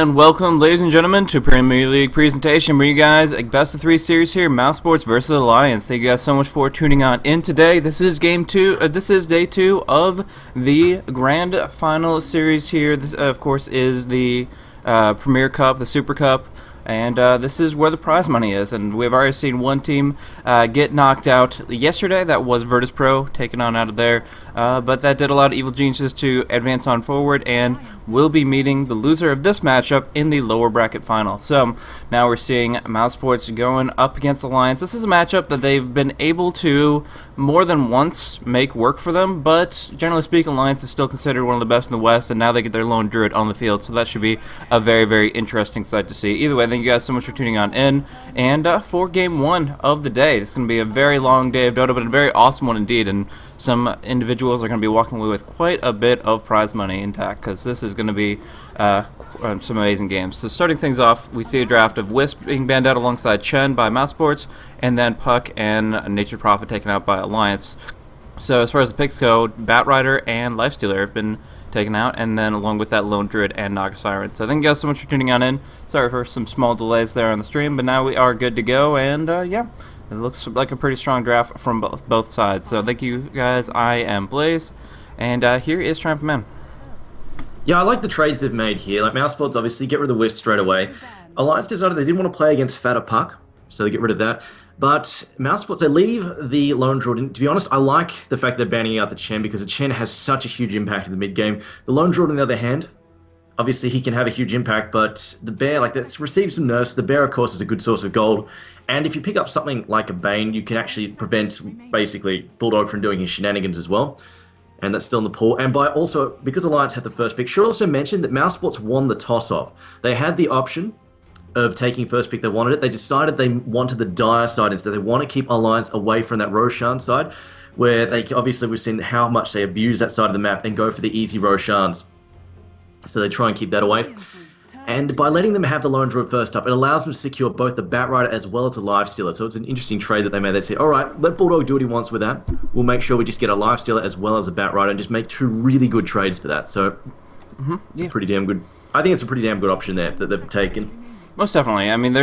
And welcome, ladies and gentlemen, to Premier League presentation. Bring you guys a best of 3 series here, Mousesports versus Alliance. Thank you guys so much for tuning on in today. This is game 2. This is day 2 of the grand final series here. This, of course, is the Premier Cup, the Super Cup. And this is where the prize money is, and we've already seen one team get knocked out yesterday. That was virtus.pro, taken on out of there, but that did allow Evil Geniuses to advance on forward, and will be meeting the loser of this matchup in the lower bracket final. So now we're seeing Mousesports going up against Alliance. This is a matchup that they've been able to more than once make work for them, but generally speaking, Alliance is still considered one of the best in the West, and now they get their lone druid on the field, so that should be a very, very interesting sight to see. Either way, thank you guys so much for tuning on in, and for game 1 of the day. This is going to be a very long day of Dota, but a very awesome one indeed, and some individuals are going to be walking away with quite a bit of prize money intact, because this is going to be some amazing games. So starting things off, we see a draft of Wisp being banned out alongside Chen by Mousesports, and then Puck and Natured Prophet taken out by Alliance. So as far as the picks go, Batrider and Lifestealer have been taken out, and then along with that Lone Druid and Naga Siren. So thank you guys so much for tuning on in. Sorry for some small delays there on the stream, but now we are good to go, and yeah, it looks like a pretty strong draft from both sides. So thank you guys. I am Blaze, and here is Triumph Man. Yeah, I like the trades they've made here. Like Mousesports, obviously, get rid of the Wisp straight away. Alliance decided they didn't want to play against Fatter Puck, so they get rid of that. But Mousesports, they leave the Lone Druid in. To be honest, I like the fact they're banning out the Chen, because the Chen has such a huge impact in the mid-game. The Lone Druid, on the other hand, obviously he can have a huge impact, but the Bear, like, that's received some nerfs. The Bear, of course, is a good source of gold. And if you pick up something like a Bane, you can actually prevent, basically, Bulldog from doing his shenanigans as well. And that's still in the pool. And because Alliance had the first pick, should also mention that Mousesports won the toss-off. They had the option of taking first pick, they wanted it. They decided they wanted the Dire side instead. They want to keep Alliance away from that Roshan side, where they obviously we've seen how much they abuse that side of the map and go for the easy Roshans. So they try and keep that away. And by letting them have the Lone Druid first up, it allows them to secure both the Batrider as well as a Lifestealer. So it's an interesting trade that they made. They say, alright, let Bulldog do what he wants with that. We'll make sure we just get a Lifestealer as well as a Batrider and just make 2 really good trades for that. So it's a pretty damn good... I think it's a pretty damn good option there that they've taken. Most definitely. I mean,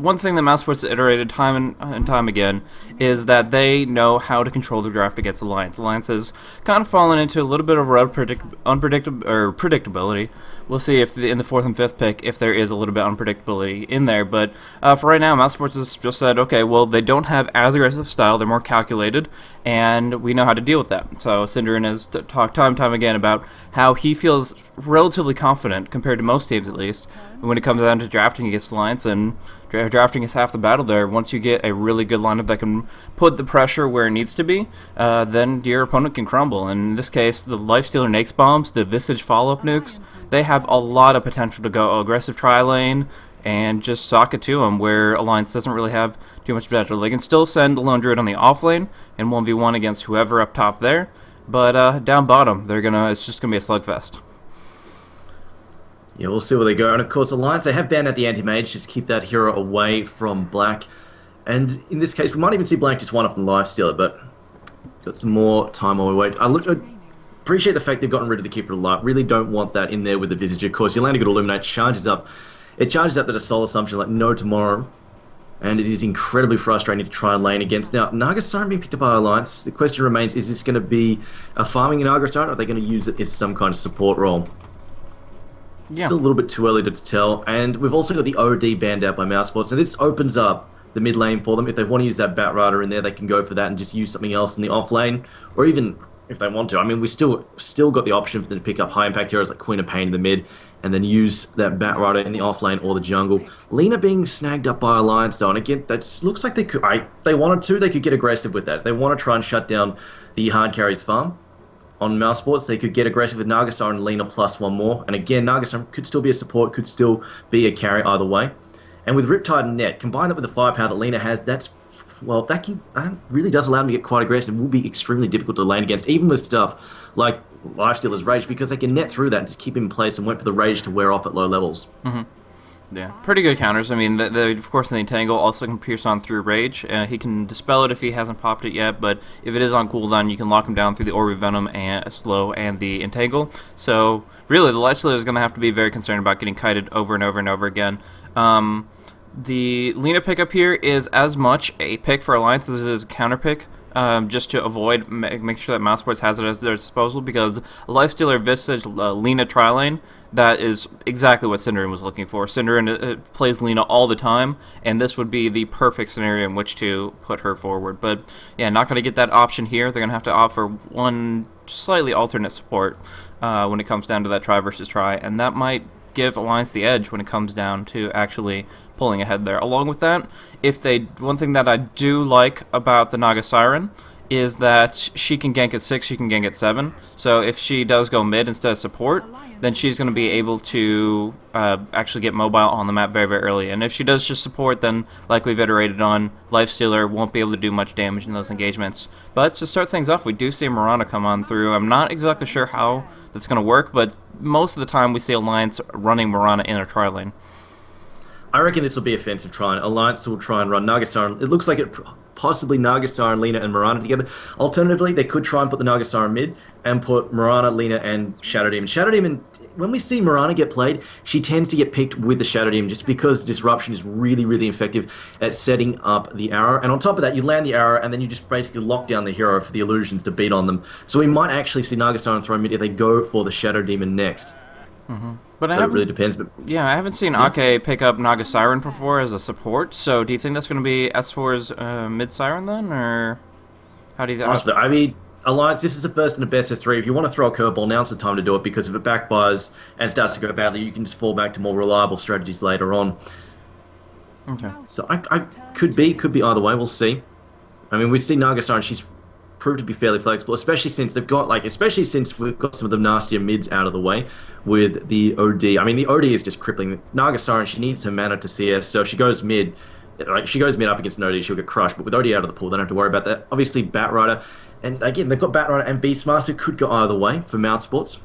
one thing that Mousesports iterated time and time again is that they know how to control the draft against Alliance. Alliance has kind of fallen into a little bit of predictability. We'll see if in the 4th and 5th pick if there is a little bit of unpredictability in there. But for right now, Mousesports has just said, okay, well, they don't have as aggressive style. They're more calculated, and we know how to deal with that. So Cinderin has talked time and time again about how he feels relatively confident, compared to most teams at least, when it comes down to drafting against Alliance, and drafting is half the battle there. Once you get a really good lineup that can put the pressure where it needs to be, then your opponent can crumble. And in this case, the Lifestealer Nakes Bombs, the Visage follow-up nukes, they have a lot of potential to go aggressive tri-lane and just sock it to them, where Alliance doesn't really have too much potential. They can still send the Lone Druid on the off lane and 1v1 against whoever up top there, but down bottom, it's just going to be a slugfest. Yeah, we'll see where they go. And of course, Alliance, they have banned out the anti-mage, just keep that hero away from Black. And in this case, we might even see Black just one up from Lifestealer, but got some more time while we wait. I appreciate the fact they've gotten rid of the Keeper of Light. Really don't want that in there with the Visage. Of course, you land a good Illuminate, charges up. It charges up to the Soul Assumption like no tomorrow. And it is incredibly frustrating to try and lane against. Now, Naga Siren being picked up by Alliance, the question remains, is this going to be a farming Naga Siren, or are they going to use it as some kind of support role? Yeah. Still a little bit too early to tell. And we've also got the OD banned out by Mousesports. And this opens up the mid lane for them. If they want to use that Batrider in there, they can go for that and just use something else in the off lane. Or even if they want to. I mean, we still got the option for them to pick up high impact heroes like Queen of Pain in the mid, and then use that Batrider in the off lane or the jungle. Lina being snagged up by Alliance though, and again, that looks like they could. They wanted to. They could get aggressive with that. They want to try and shut down the hard carries farm. On Mousesports, they could get aggressive with Naga Siren and Lina plus 1 more. And again, Naga Siren could still be a support, could still be a carry either way. And with Riptide and Net, combine that with the firepower that Lina has, that really does allow them to get quite aggressive. Will be extremely difficult to lane against, even with stuff like Lifestealer's Rage, because they can net through that and just keep him in place and wait for the Rage to wear off at low levels. Yeah, pretty good counters. I mean, of course, the Entangle also can pierce on through Rage. He can Dispel it if he hasn't popped it yet, but if it is on cooldown, you can lock him down through the Orb of Venom and Slow and the Entangle. So, really, the Lifestealer is going to have to be very concerned about getting kited over and over and over again. The Lina pickup here is as much a pick for Alliance as it is a counter pick. Just to avoid make sure that Mousesports has it at their disposal, because Lifestealer Visage Lina Tri-Lane, that is exactly what Cinderin was looking for. Cinderin plays Lina all the time, and this would be the perfect scenario in which to put her forward. But yeah, not going to get that option here. They're going to have to offer one slightly alternate support when it comes down to that try versus try, and that might give Alliance the edge when it comes down to actually pulling ahead there. Along with that, one thing that I do like about the Naga Siren is that she can gank at 6, she can gank at 7. So if she does go mid instead of support, then she's going to be able to actually get mobile on the map very, very early. And if she does just support, then, like we've iterated on, Lifestealer won't be able to do much damage in those engagements. But to start things off, we do see Mirana come on through. I'm not exactly sure how that's going to work, but most of the time we see Alliance running Mirana in a tri-lane. I reckon this will be offensive try. Alliance will try and run Naga Siren. It looks like it possibly Naga Siren, Lina, and Mirana together. Alternatively, they could try and put the Naga Siren mid and put Mirana, Lina, and Shadow Demon. Shadow Demon, when we see Mirana get played, she tends to get picked with the Shadow Demon just because Disruption is really, really effective at setting up the arrow. And on top of that, you land the arrow and then you just basically lock down the hero for the illusions to beat on them. So we might actually see Naga Siren throw mid if they go for the Shadow Demon next. But it really depends. But yeah, I haven't seen Ake pick up Naga Siren before as a support. So do you think that's going to be S4's mid Siren then, or how do you? Possibly. I mean, Alliance, this is the first and the best of 3. If you want to throw a curveball, now's the time to do it, because if it backfires and starts to go badly, you can just fall back to more reliable strategies later on. Okay. So I could be either way. We'll see. I mean, we see Naga Siren. She's proved to be fairly flexible, especially since we've got some of the nastier mids out of the way with the OD. I mean, the OD is just crippling. Naga Siren, she needs her mana to CS, so if she goes mid, up against an OD, she'll get crushed. But with OD out of the pool, they don't have to worry about that. Obviously, Batrider, and again, they've got Batrider and Beastmaster, could go either way for Mousesports.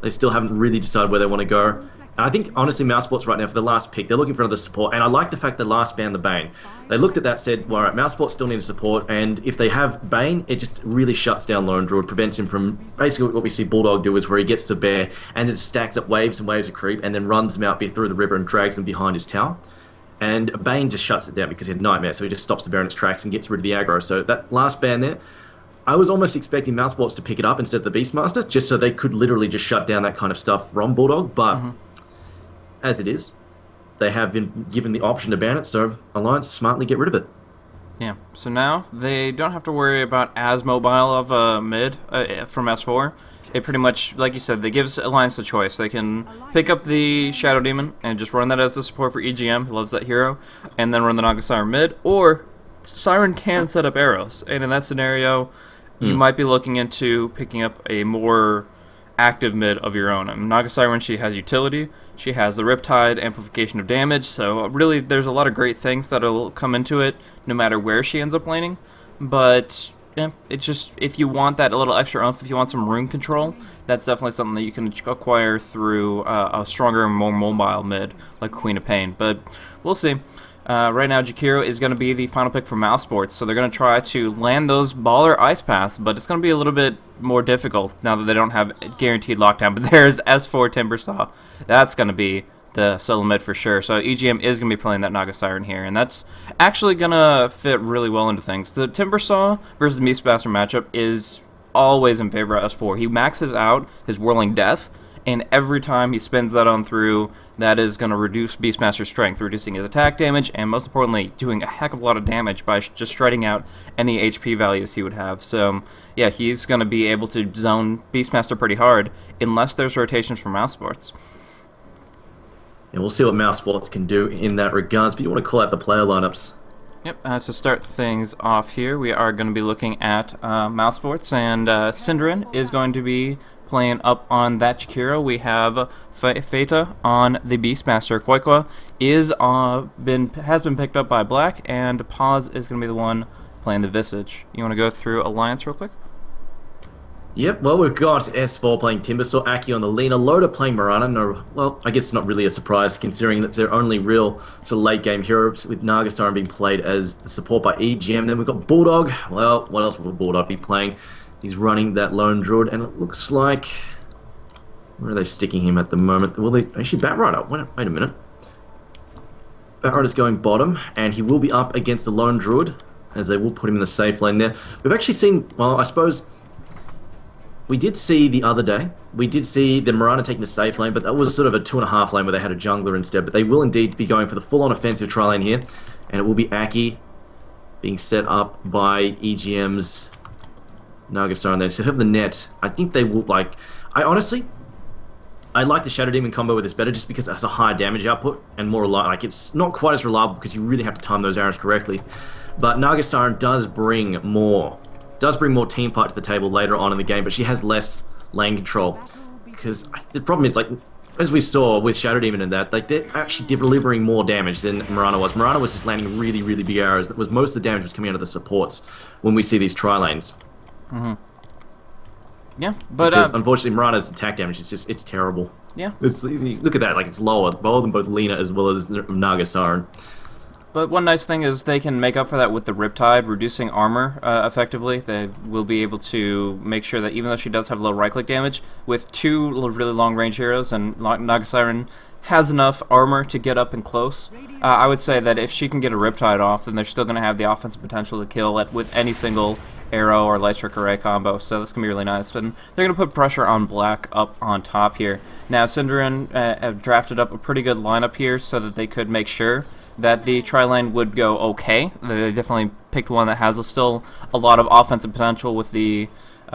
They still haven't really decided where they want to go. And I think, honestly, Mousesports right now, for the last pick, they're looking for another support. And I like the fact they last banned the Bane. They looked at that, said, well, all right, Mousesports still need a support. And if they have Bane, it just really shuts down Lone Druid, prevents him from... Basically, what we see Bulldog do is where he gets to bear and just stacks up waves and waves of creep and then runs them out through the river and drags them behind his tower. And Bane just shuts it down because he had Nightmare, so he just stops the bear in its tracks and gets rid of the aggro. So that last ban there, I was almost expecting Mousesports to pick it up instead of the Beastmaster, just so they could literally just shut down that kind of stuff from Bulldog, but as it is, they have been given the option to ban it, so Alliance smartly get rid of it. Yeah, so now they don't have to worry about as mobile of a mid from S4. It pretty much, like you said, they gives Alliance the choice. They can pick up the Shadow Demon and just run that as the support for EGM, who loves that hero, and then run the Naga Siren mid, or Siren can set up arrows, and in that scenario, you might be looking into picking up a more active mid of your own. I mean, Naga Siren, she has utility, she has the Riptide, amplification of damage, so really there's a lot of great things that'll come into it no matter where she ends up laning, but yeah, it's just, if you want that a little extra oomph, if you want some rune control, that's definitely something that you can acquire through a stronger and more mobile mid like Queen of Pain, but we'll see. Right now, Jakiro is going to be the final pick for Mousesports, so they're going to try to land those baller ice paths, but it's going to be a little bit more difficult now that they don't have guaranteed lockdown. But there's S4 Timbersaw. That's going to be the solo mid for sure. So EGM is going to be playing that Naga Siren here, and that's actually going to fit really well into things. The Timbersaw versus Beastmaster matchup is always in favor of S4. He maxes out his Whirling Death, and every time he spins that on through, that is going to reduce Beastmaster's strength, reducing his attack damage, and most importantly, doing a heck of a lot of damage by just shredding out any HP values he would have. So, yeah, he's going to be able to zone Beastmaster pretty hard, unless there's rotations from Mousesports. And we'll see what Mousesports can do in that regards, but you want to call out the player lineups. Yep, to start things off here, we are going to be looking at Mousesports, and Cinderin is going to be playing up on that Jakiro. We have Feta on the Beastmaster. Koikwa has been picked up by Black, and Paz is going to be the one playing the Visage. You want to go through Alliance real quick? Yep, well, we've got S4 playing Timbersaw, Aki on the Lina, Loda playing Mirana. No, well, I guess it's not really a surprise considering that's their only real sort of late game heroes, with Nagasaran being played as the support by EGM. Then we've got Bulldog. Well, what else will Bulldog be playing? He's running that Lone Druid, and it looks like... Where are they sticking him at the moment? Will they... Actually, Batrider. Wait a minute. Batrider's going bottom, and he will be up against the Lone Druid, as they will put him in the safe lane there. We've actually seen... Well, I suppose... We did see the other day, we did see the Mirana taking the safe lane, but that was sort of a 2.5 lane where they had a jungler instead. But they will indeed be going for the full-on offensive tri lane here, and it will be Aki being set up by EGM's Nagasaran there. So they have the net. I think they will, like... I like the Shadow Demon combo with this better just because it has a high damage output and more like it's not quite as reliable because you really have to time those arrows correctly. But Nagasaran does bring more team fight to the table later on in the game, but she has less lane control. Because the problem is, like, as we saw with Shadow Demon and that, like, they're actually delivering more damage than Mirana was. Mirana was just landing really, really big arrows. That was most of the damage was coming out of the supports when we see these tri lanes. Yeah, but because, unfortunately, Mirana's attack damage is just, it's terrible. Yeah. Look at that, like, it's lower than both Lina as well as Nagasaran. But one nice thing is they can make up for that with the Riptide, reducing armor effectively. They will be able to make sure that even though she does have low right-click damage, with two really long-range heroes, and Nagasiren has enough armor to get up and close, I would say that if she can get a Riptide off, then they're still going to have the offensive potential to kill with any single arrow or light strike array combo, so that's going to be really nice. And they're going to put pressure on Black up on top here. Now, Cinderin have drafted up a pretty good lineup here so that they could make sure that the tri-lane would go okay. They definitely picked one that has still a lot of offensive potential with the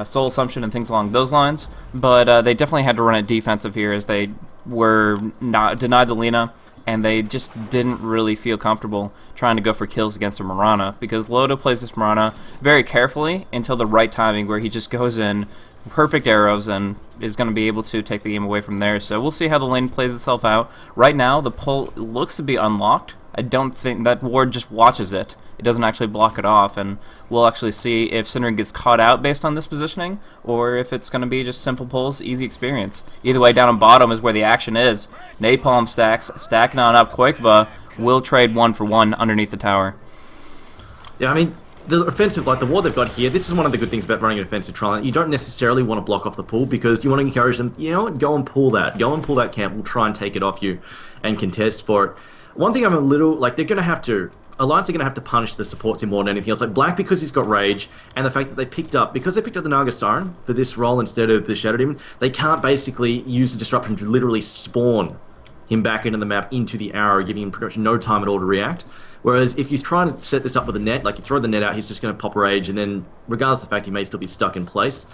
Soul Assumption and things along those lines, but they definitely had to run it defensive here as they were not denied the Lina, and they just didn't really feel comfortable trying to go for kills against a Mirana, because Loda plays this Mirana very carefully until the right timing where he just goes in perfect arrows and is going to be able to take the game away from there. So we'll see how the lane plays itself out. Right now, the pull looks to be unlocked. I don't think that ward just watches it. It doesn't actually block it off, and we'll actually see if Cinderin gets caught out based on this positioning, or if it's going to be just simple pulls, easy experience. Either way, down on bottom is where the action is. Napalm stacks, stacking on up. Koikva will trade 1-for-1 underneath the tower. Yeah, I mean, the offensive, like the ward they've got here, this is one of the good things about running an offensive trial. You don't necessarily want to block off the pull because you want to encourage them, you know what, go and pull that. Go and pull that camp. We'll try and take it off you and contest for it. One thing I'm a little, like, they're going to have to, Alliance are going to have to punish the supports in more than anything else. Like, Black, because he's got Rage, and the fact that because they picked up the Nagasaran for this role instead of the Shadow Demon, they can't basically use the Disruption to literally spawn him back into the map, into the arrow, giving him pretty much no time at all to react. Whereas if you try and set this up with a net, like you throw the net out, he's just going to pop Rage, and then regardless of the fact he may still be stuck in place,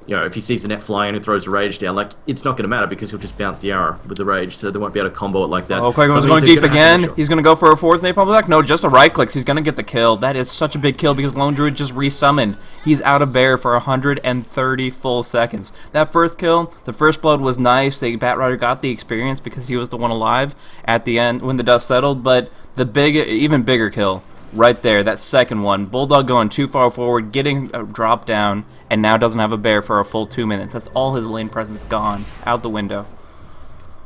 you know, if he sees the net flying and throws the Rage down, like, it's not going to matter because he'll just bounce the arrow with the Rage, so they won't be able to combo it like that. Oh, Quago's going deep again. He's going to go for a fourth napalm attack. No, just a right click. He's going to get the kill. That is such a big kill because Lone Druid just resummoned. He's out of bear for 130 full seconds. That first kill, the first blood was nice. The Batrider got the experience because he was the one alive at the end when the dust settled, but the even bigger kill right there, that second one, Bulldog going too far forward, getting a drop down, and now doesn't have a bear for a full 2 minutes. That's all his lane presence gone, out the window.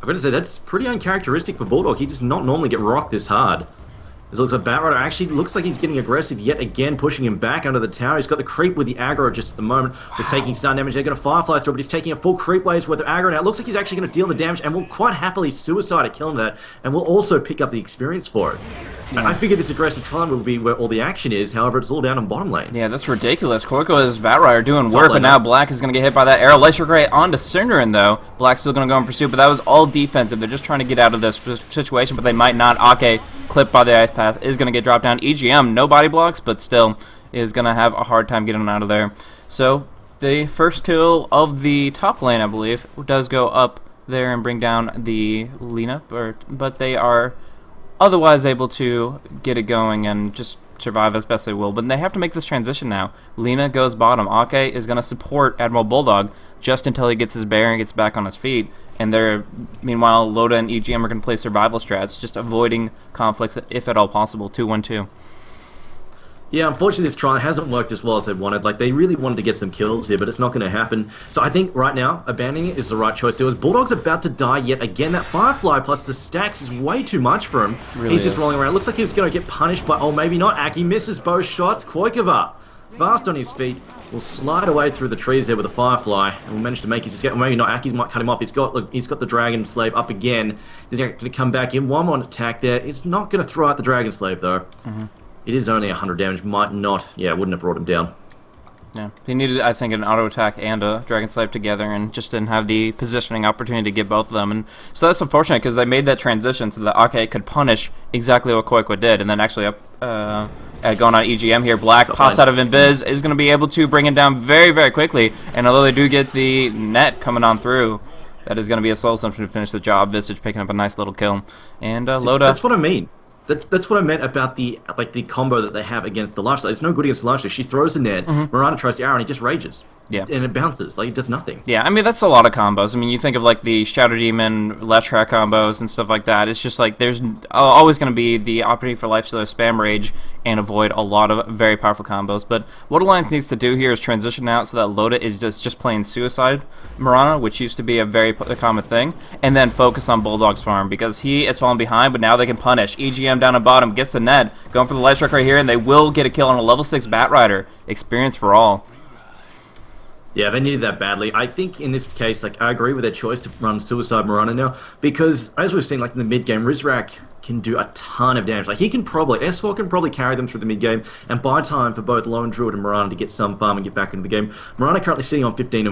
I've got to say, that's pretty uncharacteristic for Bulldog. He does not normally get rocked this hard. It looks like Batrider actually looks like he's getting aggressive yet again, pushing him back under the tower. He's got the creep with the aggro just at the moment. Just taking stun damage. They're going to Firefly through, but he's taking a full creep wave's worth of aggro now. It looks like he's actually going to deal the damage and will quite happily suicide at killing that, and will also pick up the experience for it. Yeah. I figured this aggressive time will be where all the action is, however, it's all down on bottom lane. Yeah, that's ridiculous. Korko's Batrider doing work, but now Black is going to get hit by that arrow. Lightstrike Ray onto Cinderin, though. Black's still going to go in pursuit, but that was all defensive. They're just trying to get out of this situation, but they might not. Ake, clipped by the Ice Path, is going to get dropped down. EGM, no body blocks, but still is going to have a hard time getting out of there. So, the first kill of the top lane, I believe, does go up there and bring down the Lina, but they are otherwise able to get it going and just survive as best they will. But they have to make this transition now. Lina goes bottom. Ake is going to support Admiral Bulldog just until he gets his bear and gets back on his feet. And they're, meanwhile, Loda and EGM are going to play survival strats, just avoiding conflicts if at all possible. 2-1-2. Yeah, unfortunately, this try hasn't worked as well as they wanted. Like, they really wanted to get some kills here, but it's not going to happen. So I think right now, abandoning it is the right choice to do. As Bulldog's about to die yet again, that Firefly plus the stacks is way too much for him. Really He's just is. rolling around. Looks like he's going to get punished by, oh, maybe not. Aki misses both shots. Koikova, fast on his feet, will slide away through the trees there with a Firefly, and will manage to make his escape. Or maybe not. Aki's might cut him off. Look, he's got the Dragon Slave up again. He's going to come back in. One more attack there. He's not going to throw out the Dragon Slave, though. It is only 100 damage. Might not. Yeah, wouldn't have brought him down. Yeah, he needed, I think, an auto attack and a Dragon Slave together, and just didn't have the positioning opportunity to get both of them. And so that's unfortunate because they made that transition so that Ake could punish exactly what Koikwa did, and then actually going on EGM here, Black pops out of Invis, is going to be able to bring it down very, very quickly. And although they do get the net coming on through, that is going to be a solo assumption to finish the job. Visage picking up a nice little kill, and Loda. That's what I mean. That's what I meant about the combo that they have against the Lifesteal. It's no good against the Lifesteal. She throws a net, Miranda tries the arrow, and he just rages. Yeah. And it bounces. Like, it does nothing. Yeah, I mean, that's a lot of combos. I mean, you think of, like, the Shadow Demon, left track combos and stuff like that. It's just, like, there's always going to be the opportunity for Lifesteal to spam rage and avoid a lot of very powerful combos. But what Alliance needs to do here is transition out so that Loda is just playing Suicide Mirana, which used to be a very common thing, and then focus on Bulldog's farm, because he is falling behind, but now they can punish. EGM down at bottom, gets the net, going for the light strike right here, and they will get a kill on a level 6 Batrider. Experience for all. Yeah, they needed that badly. I think in this case, like, I agree with their choice to run Suicide Mirana now, because as we've seen, like, in the mid game, Rizrak can do a ton of damage. Like, he can probably, S4 can probably carry them through the mid game and buy time for both Lone Druid and Mirana to get some farm and get back into the game. Mirana currently sitting on 14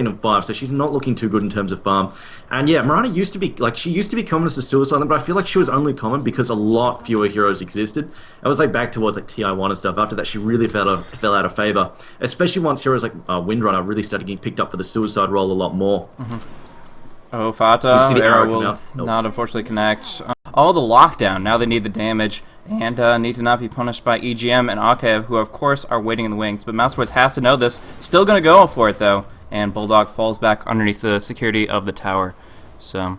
and 5, so she's not looking too good in terms of farm. And yeah, Mirana used to be, like, she used to be common as a Suicide, but I feel like she was only common because a lot fewer heroes existed. It was like back towards like TI1 and stuff. After that, she really fell out of favor, especially once heroes like Windrunner really started getting picked up for the Suicide role a lot more. Oh, Fata, the arrow will not unfortunately connect. All the lockdown, now they need the damage, and need to not be punished by EGM and Akev, who of course are waiting in the wings. But Mousesports has to know this, still going to go for it though, and Bulldog falls back underneath the security of the tower. So,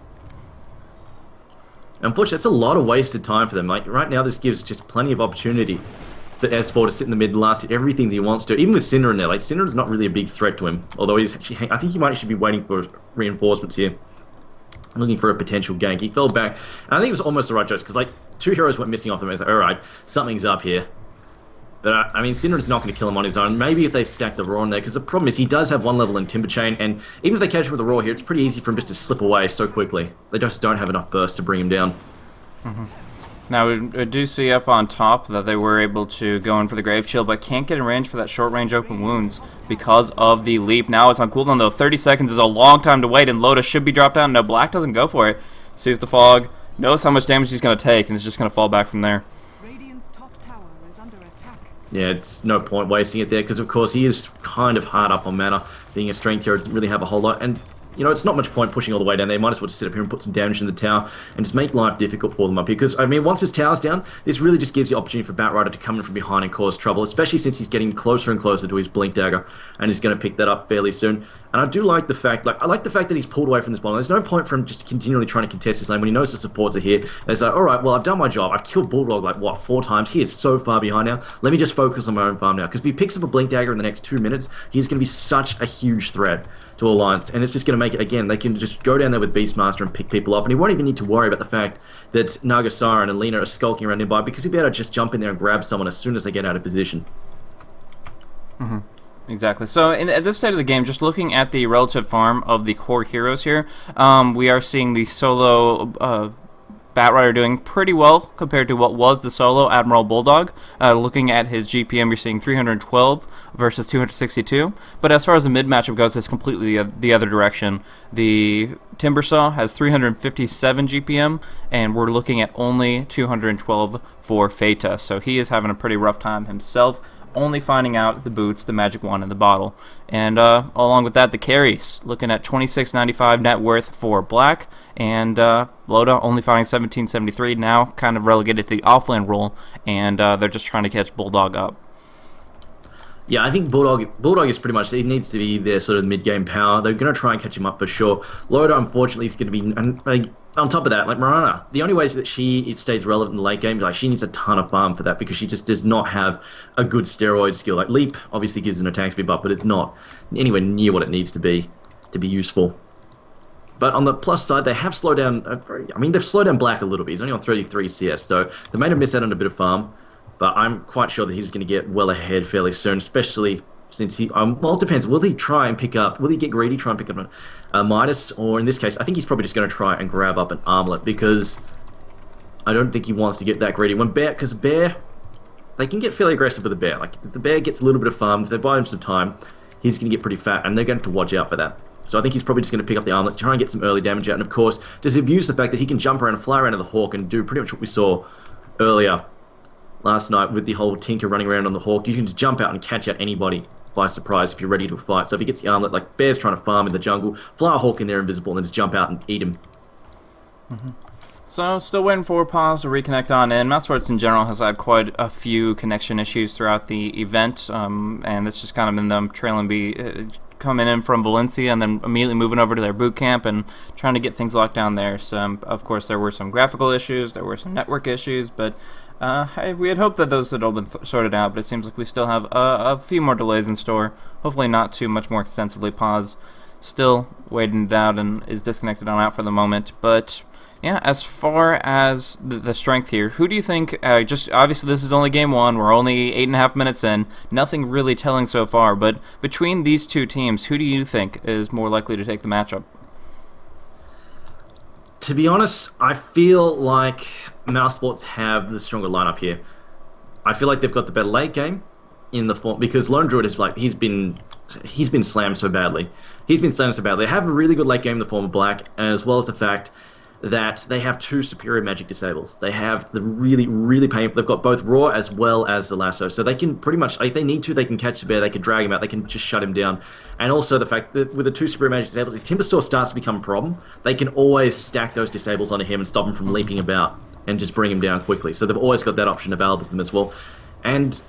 unfortunately, that's a lot of wasted time for them. Like, right now, this gives just plenty of opportunity for S4 to sit in the mid and last hit everything that he wants to. Even with Cinder in there, like, Cinder's not really a big threat to him, although he's actually, I think he might actually be waiting for reinforcements here. Looking for a potential gank. He fell back. And I think it was almost the right choice, because, like, two heroes went missing off them. I was like, alright, something's up here. But, I mean, Cinder's not going to kill him on his own. Maybe if they stack the Raw in there, because the problem is he does have one level in Timber Chain, and even if they catch him with the Raw here, it's pretty easy for him just to slip away so quickly. They just don't have enough burst to bring him down. Now, we do see up on top that they were able to go in for the Grave Shield, but can't get in range for that short-range open wounds because of the leap. Now it's on cooldown, though. 30 seconds is a long time to wait, and Loda should be dropped down. No, Black doesn't go for it. Sees the fog, knows how much damage he's going to take, and is just going to fall back from there. Radiant's top tower is under attack. Yeah, it's no point wasting it there, because, of course, he is kind of hard up on mana. Being a strength hero doesn't really have a whole lot, and you know, it's not much point pushing all the way down there. Might as well just sit up here and put some damage in the tower and just make life difficult for them up here. Because, I mean, once his tower's down, this really just gives the opportunity for Batrider to come in from behind and cause trouble, especially since he's getting closer and closer to his Blink Dagger, and he's going to pick that up fairly soon. And I do like the fact, I like the fact that he's pulled away from this bottom. There's no point for him just continually trying to contest his lane when he knows the supports are here. And it's like, alright, well, I've done my job. I've killed Bulldog, like, what, 4 times? He is so far behind now. Let me just focus on my own farm now. Because if he picks up a Blink Dagger in the next 2 minutes, he's going to be such a huge threat to Alliance, and it's just going to make it, again, they can just go down there with Beastmaster and pick people off, and he won't even need to worry about the fact that Nagasara and Alina are skulking around nearby, because he'll be able to just jump in there and grab someone as soon as they get out of position. Exactly. So at this stage of the game, just looking at the relative farm of the core heroes here, we are seeing the solo Batrider doing pretty well compared to what was the solo Admiral Bulldog. Looking at his GPM, you're seeing 312 versus 262. But as far as the mid matchup goes, it's completely the other direction. The Timbersaw has 357 GPM, and we're looking at only 212 for Feta. So he is having a pretty rough time himself, only finding out the boots, the magic wand, and the bottle. And along with that, the carries, looking at 2695 net worth for Black, and Loda only finding 1773, now kind of relegated to the offlane role, and they're just trying to catch Bulldog up. Yeah, I think Bulldog is pretty much, he needs to be their sort of mid-game power. They're going to try and catch him up for sure. Loda, unfortunately, is going to be, on top of that, like Mirana, the only ways that she stays relevant in the late game, like she needs a ton of farm for that because she just does not have a good steroid skill. Like Leap obviously gives an attack speed buff, but it's not anywhere near what it needs to be useful. But on the plus side, they have slowed down. I mean, they've slowed down Black a little bit. He's only on 33 CS, so they may have missed out on a bit of farm. But I'm quite sure that he's going to get well ahead fairly soon, especially since he, well, it depends. Will he try and pick up, will he get greedy, try and pick up a Midas? Or in this case, I think he's probably just going to try and grab up an Armlet because I don't think he wants to get that greedy. Because Bear, they can get fairly aggressive with the Bear. Like, if the Bear gets a little bit of farm, if they buy him some time, he's going to get pretty fat, and they're going to have to watch out for that. So I think he's probably just going to pick up the Armlet, try and get some early damage out, and of course, just abuse the fact that he can jump around and fly around to the Hawk and do pretty much what we saw earlier last night with the whole Tinker running around on the Hawk. You can just jump out and catch out anybody by surprise if you're ready to fight. So if he gets the Armlet, like Bear's trying to farm in the jungle, fly a Hawk in there invisible and then just jump out and eat him. So, still waiting for Paz to reconnect on in. Mousesports in general has had quite a few connection issues throughout the event, and it's just kind of been them trailing coming in from Valencia and then immediately moving over to their boot camp and trying to get things locked down there. So, of course, there were some graphical issues, there were some network issues, but we had hoped that those had all been sorted out, but it seems like we still have a few more delays in store. Hopefully not too much more extensively. Paz still waiting it out and is disconnected on out for the moment, but yeah, as far as the strength here, who do you think, just obviously this is only game one, we're only 8.5 minutes in, nothing really telling so far, but between these two teams, who do you think is more likely to take the matchup? To be honest, I feel like Mousesports have the stronger lineup here. I feel like they've got the better late game in the form, because Lone Druid is like, he's been slammed so badly. They have a really good late game in the form of Black, as well as the fact that they have two superior magic disables. They have the really, really painful. They've got both Raw as well as the Lasso, so they can pretty much, if they need to, they can catch the Bear, they can drag him out, they can just shut him down. And also the fact that with the two superior magic disables, if Timbersaw starts to become a problem, they can always stack those disables onto him and stop him from leaping about and just bring him down quickly. So they've always got that option available to them as well. And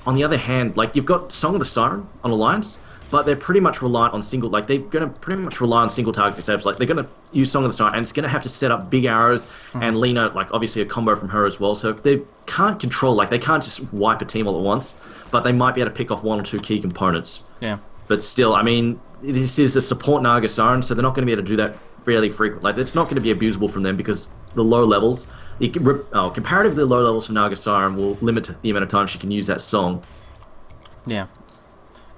on the other hand, like, you've got Song of the Siren on Alliance, but they're pretty much reliant on single, like, they're going to pretty much rely on single target disables. Like, they're going to use Song of the Siren, and it's going to have to set up big arrows and lean out, like, obviously a combo from her as well. So if they can't control, like, they can't just wipe a team all at once, but they might be able to pick off one or two key components. Yeah. But still, I mean, this is a support Naga Siren, so they're not going to be able to do that fairly frequently. Like, it's not going to be abusable from them because the low levels, comparatively low levels for Naga Siren will limit the amount of time she can use that song. Yeah.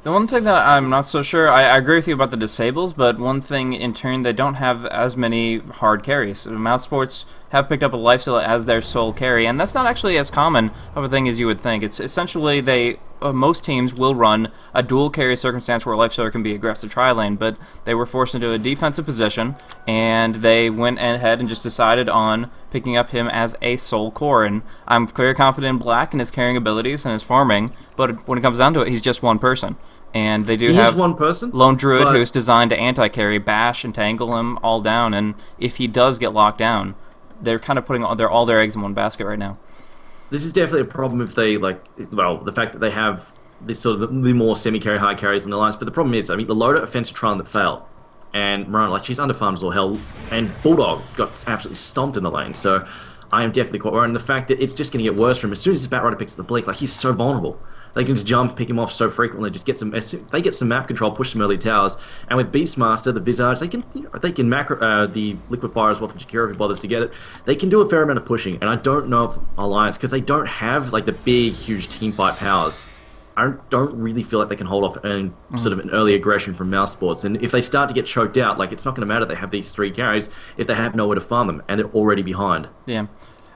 The one thing that I'm not so sure, I agree with you about the disables, but one thing in turn, they don't have as many hard carries. Mousesports have picked up a lifesteal as their sole carry, and that's not actually as common of a thing as you would think. It's essentially most teams will run a dual carry circumstance where a lifestealer can be aggressive tri-lane, but they were forced into a defensive position, and they went ahead and just decided on picking up him as a sole core, and I'm very confident in Black and his carrying abilities and his farming, but when it comes down to it, he's just one person. And they do have one person, Lone Druid, who's designed to anti-carry, bash, and tangle him all down, and if he does get locked down, they're kind of putting all their eggs in one basket right now. This is definitely a problem if they, the fact that they have this sort of the more semi-carry, high carries in the lines, but the problem is, I mean, the Loda offensive trial that failed, and Mirana, she's underfarmed as all hell, and Bulldog got absolutely stomped in the lane, so I am definitely quite worried, and the fact that it's just going to get worse for him. As soon as his Batrider picks up the Blink, he's so vulnerable. They can just jump, pick him off so frequently, just get some. They get some map control, push some early towers, and with Beastmaster, the Visage, they can macro the Liquefier as well from Jakiro if he bothers to get it. They can do a fair amount of pushing, and I don't know if Alliance, because they don't have the big, huge teamfight powers. I don't really feel like they can hold off sort of an early aggression from Mousesports, and if they start to get choked out, it's not going to matter. They have these three carries if they have nowhere to farm them, and they're already behind. Yeah.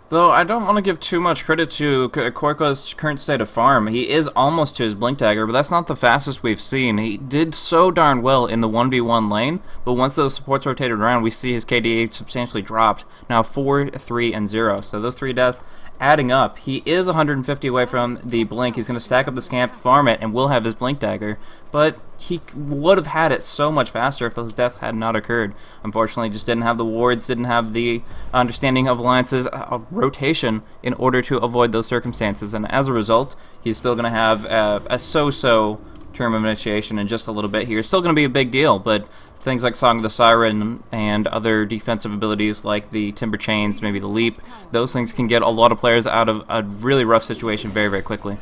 Though I don't want to give too much credit to Korko's current state of farm. He is almost to his Blink Dagger, but that's not the fastest we've seen. He did so darn well in the 1v1 lane, but once those supports rotated around, we see his KDA substantially dropped. Now 4, 3, and 0. So those 3 deaths adding up. He is 150 away from the Blink. He's going to stack up the Scamp, farm it, and will have his Blink Dagger. But he would have had it so much faster if those deaths had not occurred. Unfortunately, just didn't have the wards, didn't have the understanding of Alliance's rotation in order to avoid those circumstances. And as a result, he's still going to have a so-so term of initiation in just a little bit here. It's still going to be a big deal, but things like Song of the Siren and other defensive abilities like the Timber Chains, maybe the Leap, those things can get a lot of players out of a really rough situation very, very quickly.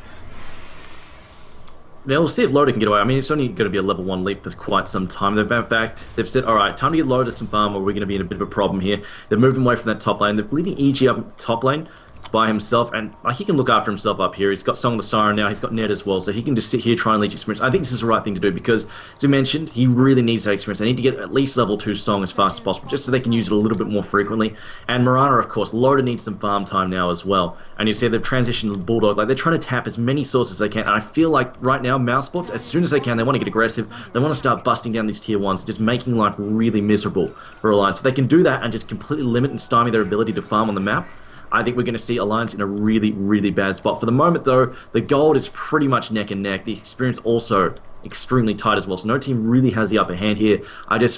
Now we'll see if Loda can get away. I mean, it's only going to be a level 1 leap for quite some time. They've said, all right, time to get Loda some farm or we're going to be in a bit of a problem here. They've moved him away from that top lane. They're leaving EG up at the top lane by himself, and he can look after himself up here. He's got Song of the Siren now, he's got Ned as well, so he can just sit here, try and leech experience. I think this is the right thing to do because, as we mentioned, he really needs that experience. They need to get at least level 2 Song as fast as possible, just so they can use it a little bit more frequently. And Mirana, of course, Loda needs some farm time now as well. And you see they've transitioned to Bulldog, like they're trying to tap as many sources as they can, and I feel like right now, Mousesports, as soon as they can, they want to get aggressive, they want to start busting down these tier 1s, just making life really miserable for Alliance. If they can do that and just completely limit and stymie their ability to farm on the map, I think we're going to see Alliance in a really, really bad spot. For the moment, though, the gold is pretty much neck and neck. The experience also extremely tight as well. So no team really has the upper hand here.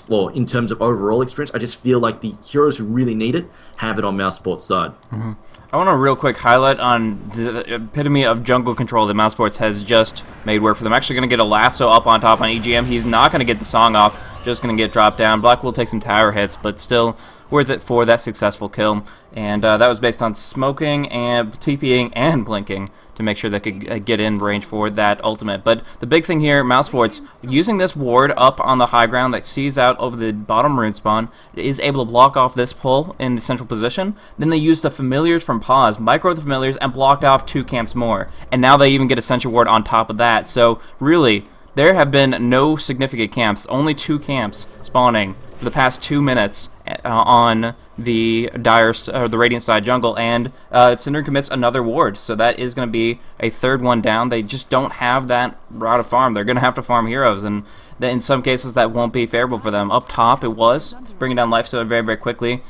Well, in terms of overall experience, I just feel like the heroes who really need it have it on Mousesports' side. Mm-hmm. I want to real quick highlight on the epitome of jungle control that Mousesports has just made work for them. Actually going to get a lasso up on top on EGM. He's not going to get the song off. Just going to get dropped down. Black will take some tower hits, but still worth it for that successful kill. And that was based on smoking and TPing and blinking to make sure they could get in range for that ultimate. But the big thing here, Mousesports, using this ward up on the high ground that sees out over the bottom rune spawn, is able to block off this pull in the central position. Then they used the familiars from Pause, micro the familiars, and blocked off 2 camps more. And now they even get a sentry ward on top of that. So really, there have been no significant camps, only 2 camps spawning for the past 2 minutes on the the Radiant side jungle, and Cinder commits another ward, so that is going to be a 3rd one down. They just don't have that route of farm. They're going to have to farm heroes, and in some cases that won't be favorable for them. Up top, it was bringing down Lifesteal very, very quickly.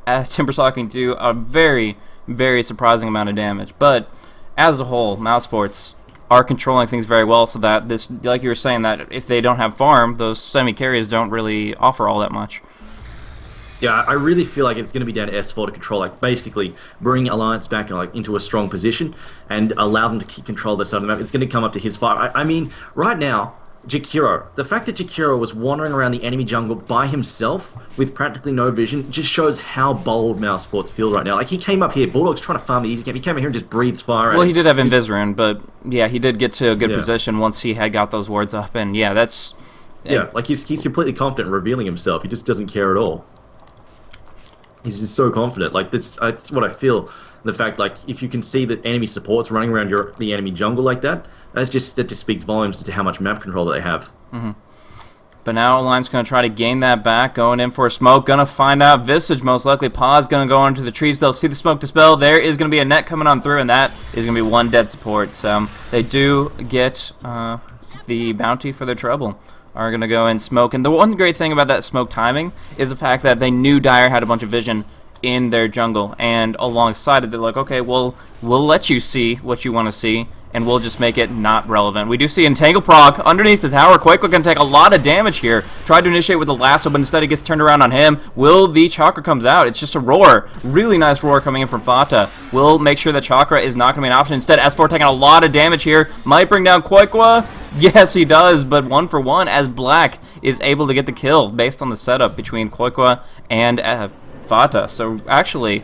Timbersaw can do a very, very surprising amount of damage, but as a whole, Mousesports are controlling things very well, so that this, like you were saying, that if they don't have farm, those semi-carries don't really offer all that much. Yeah, I really feel like it's going to be down to S4 to control, like basically bring Alliance back into a strong position and allow them to keep control of the side of the map. It's going to come up to his fight. I mean, right now, Jakiro, the fact that Jakiro was wandering around the enemy jungle by himself with practically no vision just shows how bold Mousesports feel right now. Like, he came up here, Bulldog's trying to farm the easy game, he came in here and just breathes fire at Well, him. he did have Invis-Rune, but yeah, he did get to a good position once he had got those wards up, and yeah, that's... Yeah, like he's completely confident in revealing himself, he just doesn't care at all. He's just so confident. Like, that's what I feel. The fact, like, if you can see that enemy supports running around the enemy jungle like that, that just speaks volumes to how much map control that they have. Mm-hmm. But now Alliance going to try to gain that back, going in for a smoke, going to find out Visage most likely. Pause going to go into the trees. They'll see the smoke dispel. There is going to be a net coming on through, and that is going to be 1 dead support. So they do get the bounty for their trouble. Are going to go and smoke. And the one great thing about that smoke timing is the fact that they knew Dire had a bunch of vision in their jungle, and alongside it they're like, okay, well, we'll let you see what you want to see, and we'll just make it not relevant. We do see Entangle proc underneath the tower. Quake going to take a lot of damage here. Tried to initiate with the lasso, but instead it gets turned around on him. Will the Chakra comes out? It's just a roar. Really nice roar coming in from Fata. Will make sure that Chakra is not going to be an option. Instead, S4 taking a lot of damage here. Might bring down Quakewa. Yes, he does, but 1 for 1 as Black is able to get the kill based on the setup between Quakewa and Fata. So actually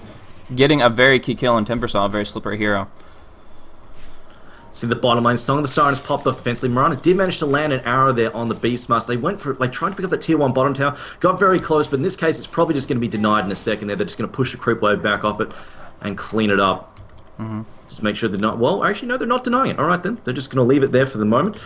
getting a very key kill in Timbersaw, a very slippery hero. See the bottom lane, Song of the Sirens popped off defensively. Mirana did manage to land an arrow there on the Beastmaster. They went for, like, trying to pick up that tier 1 bottom tower. Got very close, but in this case, it's probably just going to be denied in a second there. They're just going to push the creep wave back off it and clean it up. Mm-hmm. Just make sure they're not... Well, actually, no, they're not denying it. All right, then. They're just going to leave it there for the moment.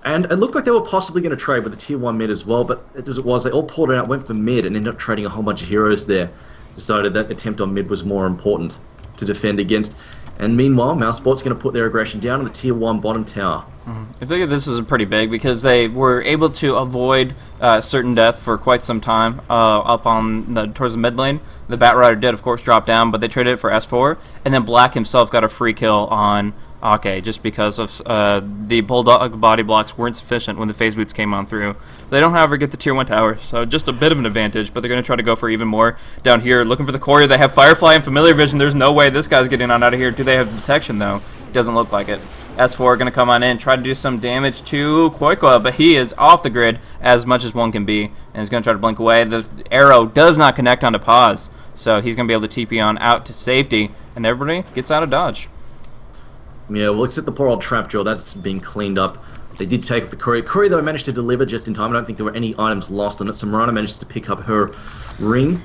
And it looked like they were possibly going to trade with the tier 1 mid as well, but as it was, they all pulled it out, went for mid, and ended up trading a whole bunch of heroes there. Decided that attempt on mid was more important to defend against. And meanwhile, Mousesports going to put their aggression down on the tier 1 bottom tower. I figure this is pretty big because they were able to avoid certain death for quite some time up on towards the mid lane. The Batrider did, of course, drop down, but they traded it for S4, and then Black himself got a free kill on Ake just because of the Bulldog body blocks weren't sufficient when the phase boots came on through. They don't, however, get the tier 1 tower, so just a bit of an advantage, but they're going to try to go for even more down here. Looking for the courier. They have Firefly and Familiar Vision. There's no way this guy's getting on out of here. Do they have detection, though? Doesn't look like it. S4 going to come on in, try to do some damage to Koikwa, but he is off the grid as much as one can be, and he's going to try to blink away. The arrow does not connect onto pause, so he's going to be able to TP on out to safety, and everybody gets out of dodge. Yeah, well, except the poor old Trapjaw, that's been cleaned up. They did take off the courier. Courier, though, managed to deliver just in time. I don't think there were any items lost on it, so Marana managed to pick up her ring.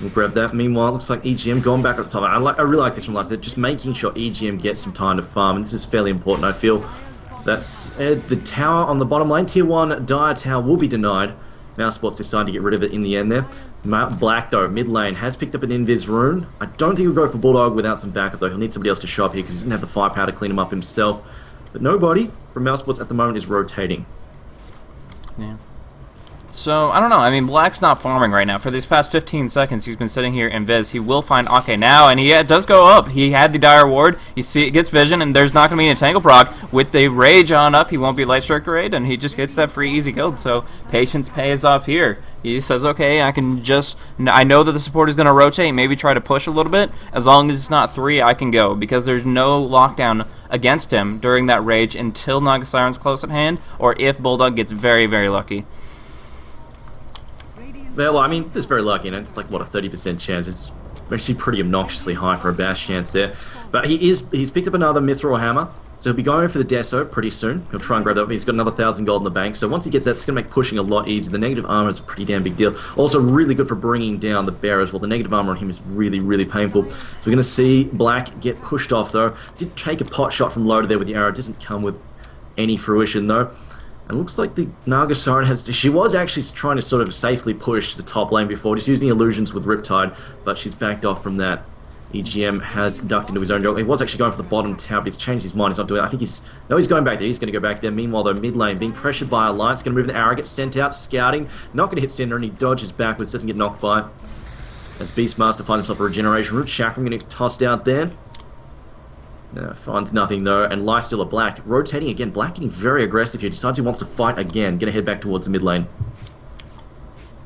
We'll grab that. Meanwhile, it looks like EGM going back up top. I really like this from last set, just making sure EGM gets some time to farm, and this is fairly important, I feel. That's the tower on the bottom lane. Tier 1 Dire Tower will be denied. Mousesports decide to get rid of it in the end there. Black, though, mid lane, has picked up an Invis rune. I don't think he'll go for Bulldog without some backup, though. He'll need somebody else to show up here because he doesn't have the firepower to clean him up himself. But nobody from Mousesports at the moment is rotating. Yeah. So, I don't know. I mean, Black's not farming right now. For these past 15 seconds, he's been sitting here in Viz. He will find Ake now, and he does go up. He had the Dire Ward. He gets Vision, and there's not going to be any Tangle proc. With the Rage on up, he won't be Light Strike Raid, and he just gets that free easy kill. So, patience pays off here. He says, okay, I know that the support is going to rotate, maybe try to push a little bit. As long as it's not 3, I can go, because there's no lockdown against him during that Rage until Naga Siren's close at hand, or if Bulldog gets very, very lucky. Well, I mean, it's very lucky, and it's like, what, a 30% chance. It's actually pretty obnoxiously high for a bash chance there. But he's picked up another Mithril Hammer, so he'll be going for the Deso pretty soon. He'll try and grab that. He's got another 1,000 gold in the bank, so once he gets that, it's going to make pushing a lot easier. The negative armor is a pretty damn big deal. Also, really good for bringing down the bear as well. The negative armor on him is really, really painful. So we're going to see Black get pushed off, though. Did take a pot shot from Loader there with the arrow. It doesn't come with any fruition, though. And looks like the Naga Siren she was actually trying to sort of safely push the top lane before, just using illusions with Riptide, but she's backed off from that. EGM has ducked into his own jungle. He was actually going for the bottom tower, but he's changed his mind. He's not doing it. I think he's going back there. He's going to go back there. Meanwhile, though, mid lane being pressured by Alliance, going to move the arrow, gets sent out, scouting, not going to hit Cinder, and he dodges backwards, doesn't get knocked by. As Beastmaster finds himself a regeneration route, Chakram going to get tossed out there. Finds nothing though, and Lifesteal of Black rotating again. Black getting very aggressive here. Decides he wants to fight again. Gonna head back towards the mid lane.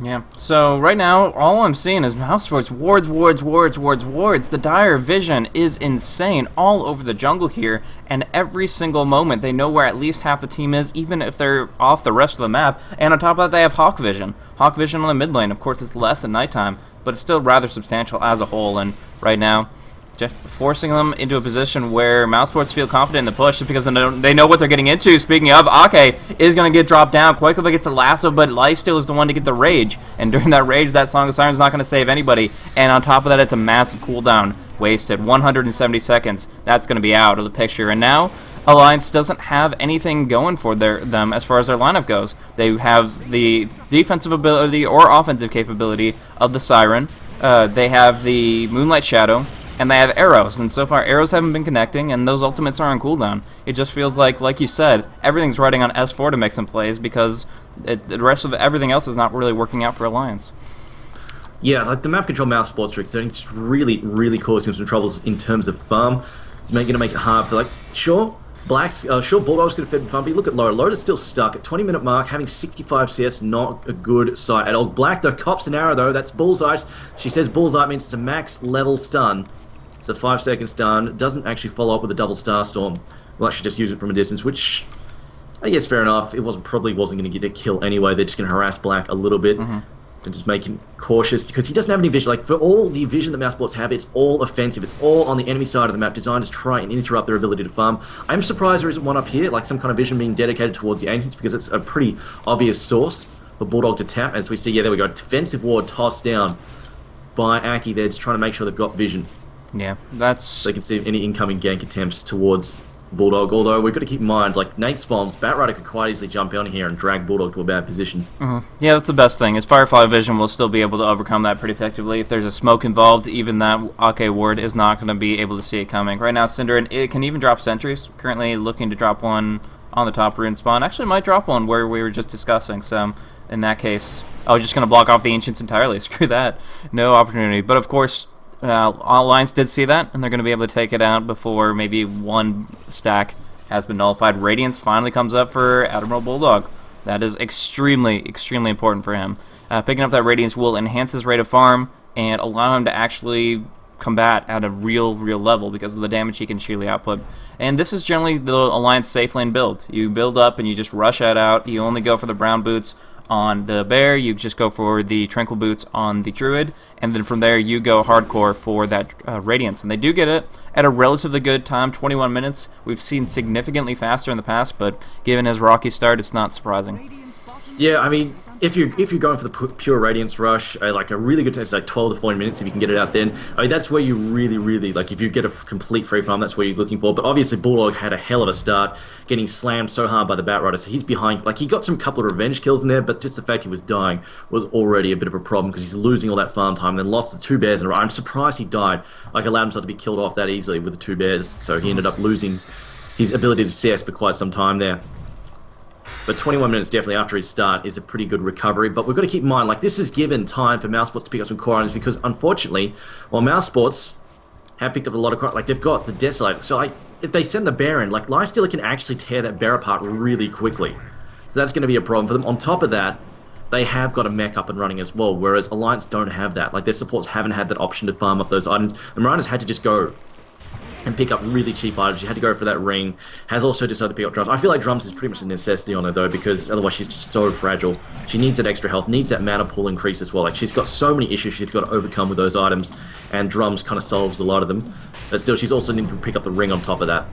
Yeah, so right now, all I'm seeing is Mousesports wards. The Dire Vision is insane all over the jungle here, and every single moment they know where at least half the team is, even if they're off the rest of the map. And on top of that, they have Hawk Vision. Hawk Vision on the mid lane. Of course, it's less at nighttime, but it's still rather substantial as a whole, and right now, just forcing them into a position where Mousesports feel confident in the push just because they know what they're getting into. Speaking of, Ake is going to get dropped down. Koikova gets the lasso, but Lifesteal is the one to get the Rage. And during that Rage, that Song of Siren's not going to save anybody. And on top of that, it's a massive cooldown wasted. 170 seconds. That's going to be out of the picture. And now, Alliance doesn't have anything going for them as far as their lineup goes. They have the defensive ability or offensive capability of the Siren. They have the Moonlight Shadow. And they have arrows, and so far arrows haven't been connecting, and those ultimates are on cooldown. It just feels like you said, everything's riding on S4 to make some plays because the rest of everything else is not really working out for Alliance. Yeah, like the map control Mousesports tricks, it's really, really causing some troubles in terms of farm. It's going to make it hard for, sure, Bulldogs going to fit farm, but look at Loader. Loader's still stuck at 20-minute mark, having 65 CS, not a good sight at all. Black, though, cops an arrow, though, that's Bullseye. She says Bullseye means it's a max level stun. So 5 seconds stun, doesn't actually follow up with a double star storm. We'll actually just use it from a distance, which I guess fair enough. It probably wasn't going to get a kill anyway. They're just going to harass Black a little bit and just make him cautious because he doesn't have any vision. For all the vision that Mousesports have, it's all offensive. It's all on the enemy side of the map, designed to try and interrupt their ability to farm. I'm surprised there isn't one up here, like some kind of vision being dedicated towards the Ancients because it's a pretty obvious source for Bulldog to tap. As we see, yeah, there we go. Defensive ward tossed down by Aki there, just trying to make sure they've got vision. Yeah, that's... So they can see any incoming gank attempts towards Bulldog, although we've got to keep in mind, Nate spawns, Batrider could quite easily jump on here and drag Bulldog to a bad position. Yeah, that's the best thing, is Firefly Vision will still be able to overcome that pretty effectively. If there's a smoke involved, even that Ake ward is not going to be able to see it coming. Right now, Cinder, it can even drop sentries, currently looking to drop one on the top rune spawn. Actually, might drop one where we were just discussing, so in that case, I was just going to block off the Ancients entirely. Screw that. No opportunity. But of course... Alliance did see that, and they're going to be able to take it out before maybe one stack has been nullified. Radiance finally comes up for Admiral Bulldog. That is extremely, extremely important for him. Picking up that Radiance will enhance his rate of farm and allow him to actually combat at a real level because of the damage he can sheerly output. And this is generally the Alliance safe lane build. You build up and you just rush it out. You only go for the brown boots on the bear, you just go for the tranquil boots on the druid, and then from there you go hardcore for that radiance. And they do get it at a relatively good time, 21 minutes. We've seen significantly faster in the past, but given his rocky start, it's not surprising. Yeah, I mean, if you're going for the pure Radiance Rush, like a really good test, like 12 to 40 minutes, if you can get it out then, I mean, that's where you really, like, if you get a complete free farm, that's where you're looking for. But obviously, Bulldog had a hell of a start, getting slammed so hard by the Batrider, so he's behind. Like, he got some couple of revenge kills in there, but just the fact he was dying was already a bit of a problem, because he's losing all that farm time, then lost the 2 bears in a row. I'm surprised he died, like, allowed himself to be killed off that easily with the 2 bears, so he ended up losing his ability to CS for quite some time there. But 21 minutes definitely after his start is a pretty good recovery. But we've got to keep in mind, like, this has given time for Mousesports to pick up some core items, because unfortunately, while Mousesports have picked up a lot of core, like, they've got the Desolator. So, like, if they send the bear in, like, Lifestealer can actually tear that bear apart really quickly. So that's going to be a problem for them. On top of that, they have got a mech up and running as well, whereas Alliance don't have that. Like, their supports haven't had that option to farm up those items. The Mariners had to just go and pick up really cheap items. You had to go for that ring. Has also decided to pick up drums. I feel like drums is pretty much a necessity on her though, because otherwise she's just so fragile. She needs that extra health, needs that mana pool increase as well. Like, she's got so many issues she's got to overcome with those items, and drums kind of solves a lot of them. But still, she's also needing to pick up the ring on top of that.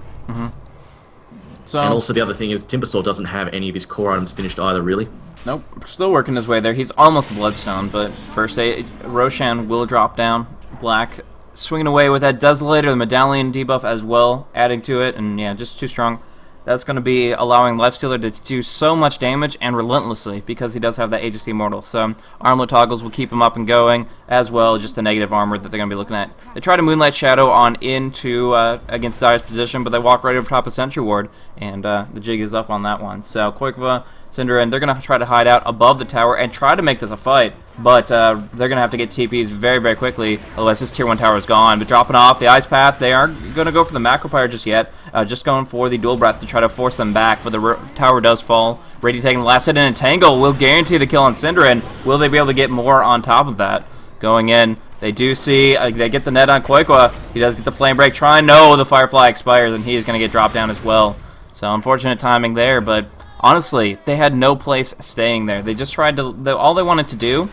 So, and also the other thing is Timbersaw doesn't have any of his core items finished either, really. Nope, still working his way there. He's almost a Bloodstone, but first Roshan will drop down. Black swinging away with that Desolator, the Medallion debuff as well, adding to it, and yeah, just too strong. That's going to be allowing Lifestealer to do so much damage, and relentlessly, because he does have that Aegis Immortal. So Armlet toggles will keep him up and going, as well as just the negative armor that they're going to be looking at. They try to Moonlight Shadow on into against Dire's position, but they walk right over top of Sentry Ward, and the jig is up on that one. So Koikva, Syndra, and they're going to try to hide out above the tower and try to make this a fight, but they're going to have to get TPs very quickly, otherwise this tier 1 tower is gone. But dropping off the Ice Path, they aren't going to go for the Macropyre just yet, just going for the Dual Breath to try to force them back, but the tower does fall. Brady taking the last hit, and Entangle will guarantee the kill on Syndra, and will they be able to get more on top of that? Going in, they do see, they get the net on Koikwa, he does get the Flame Break, no, the Firefly expires, and he is going to get dropped down as well. So unfortunate timing there, but honestly, they had no place staying there. They just tried to, all they wanted to do,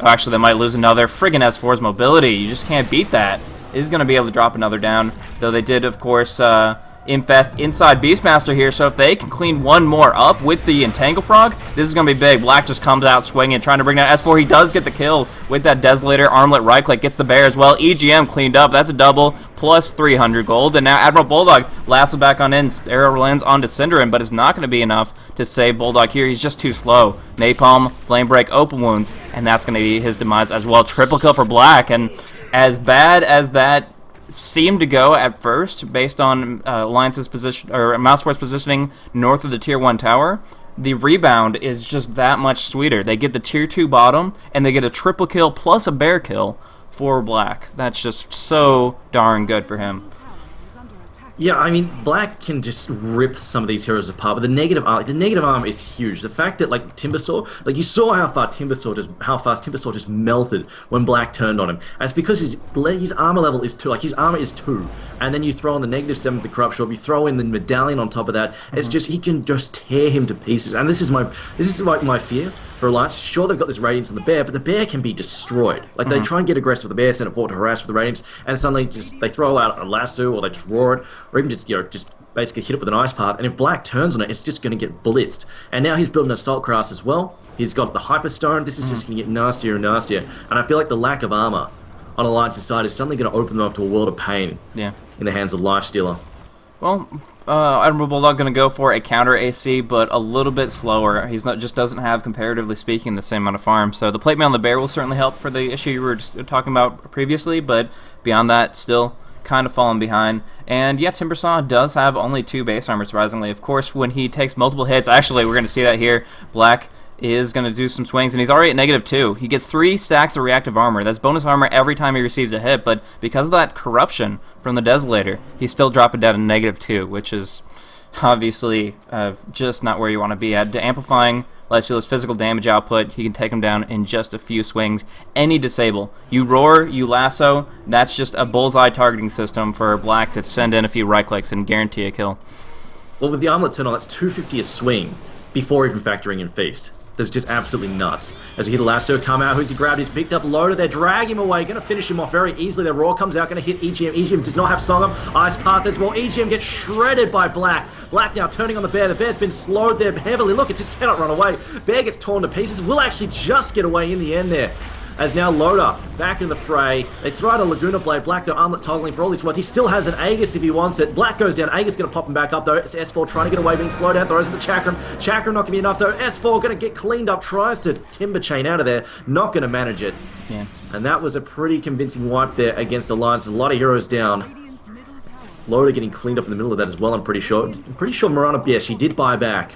actually they might lose another, friggin' S4's mobility, you just can't beat that. Is going to be able to drop another down, though they did, of course, infest inside Beastmaster here, so if they can clean one more up with the Entangle prog, this is going to be big. Black just comes out swinging, trying to bring down S4. He does get the kill with that Desolator. Armlet right click, gets the bear as well. EGM cleaned up, that's a double, plus 300 gold, and now Admiral Bulldog lassos back on in. Arrow lands onto Cinderin, but it's not going to be enough to save Bulldog here. He's just too slow. Napalm, Flame Break, Open Wounds, and that's going to be his demise as well. Triple kill for Black, and as bad as that seemed to go at first, based on Alliance's position, or Mousesports positioning north of the tier 1 tower, the rebound is just that much sweeter. They get the tier 2 bottom, and they get a triple kill plus a bear kill for Black. That's just so darn good for him. Yeah, I mean, Black can just rip some of these heroes apart, but the negative arm is huge. The fact that, like, Timbersaw, like, you saw how fast Timbersaw just melted when Black turned on him. And it's because his armor level is 2, like, his armor is 2. And then you throw in the -7 with the Corruption Orb, you throw in the Medallion on top of that, it's just, he can just tear him to pieces. And this is my fear for Alliance. Sure, they've got this Radiance on the bear, but the bear can be destroyed. Like, they try and get aggressive with the bear, send it forward to harass with the Radiance, and suddenly just they throw out a lasso, or they just roar it, or even just, just basically hit it with an Ice Path, and if Black turns on it, it's just going to get blitzed. And now he's building Assault Craft as well. He's got the Hyperstone. This is just going to get nastier and nastier. And I feel like the lack of armor on Alliance's side is suddenly going to open them up to a world of pain in the hands of Lifestealer. Well, Admiral Bulldog going to go for a counter AC, but a little bit slower. He's not, just doesn't have, comparatively speaking, the same amount of farm. So the Plate Mail on the Bear will certainly help for the issue you were just talking about previously, but beyond that, still kind of falling behind. And yeah, Timbersaw does have only 2 base armor, surprisingly. Of course, when he takes multiple hits, actually, we're going to see that here. Black is going to do some swings, and he's already at -2. He gets 3 stacks of reactive armor. That's bonus armor every time he receives a hit, but because of that corruption from the Desolator, he's still dropping down to -2, which is obviously just not where you want to be at. Amplifying Lifestealer's physical damage output, he can take him down in just a few swings. Any disable. You roar, you lasso, that's just a bullseye targeting system for Black to send in a few right clicks and guarantee a kill. Well, with the armlet turn on, that's 250 a swing before even factoring in feast. That's just absolutely nuts. As we hear the lasso come out, who's he grabbed? He's picked up Loader. They drag him away. Going to finish him off very easily. The Roar comes out, going to hit EGM. EGM does not have Songam. Ice Path as well. EGM gets shredded by Black. Black now turning on the Bear. The Bear's been slowed there heavily. Look, it just cannot run away. Bear gets torn to pieces. Will actually just get away in the end there. As now Loader back in the fray. They throw out a Laguna Blade. Black, though, armlet toggling for all he's worth. He still has an Aegis if he wants it. Black goes down. Aegis going to pop him back up, though. It's S4 trying to get away, being slowed down. Throws at the Chakram. Chakram not going to be enough, though. S4 going to get cleaned up. Tries to Timber Chain out of there. Not going to manage it. Yeah. And that was a pretty convincing wipe there against Alliance. A lot of heroes down. Loader getting cleaned up in the middle of that as well, I'm pretty sure. Mirana, yeah, she did buy back.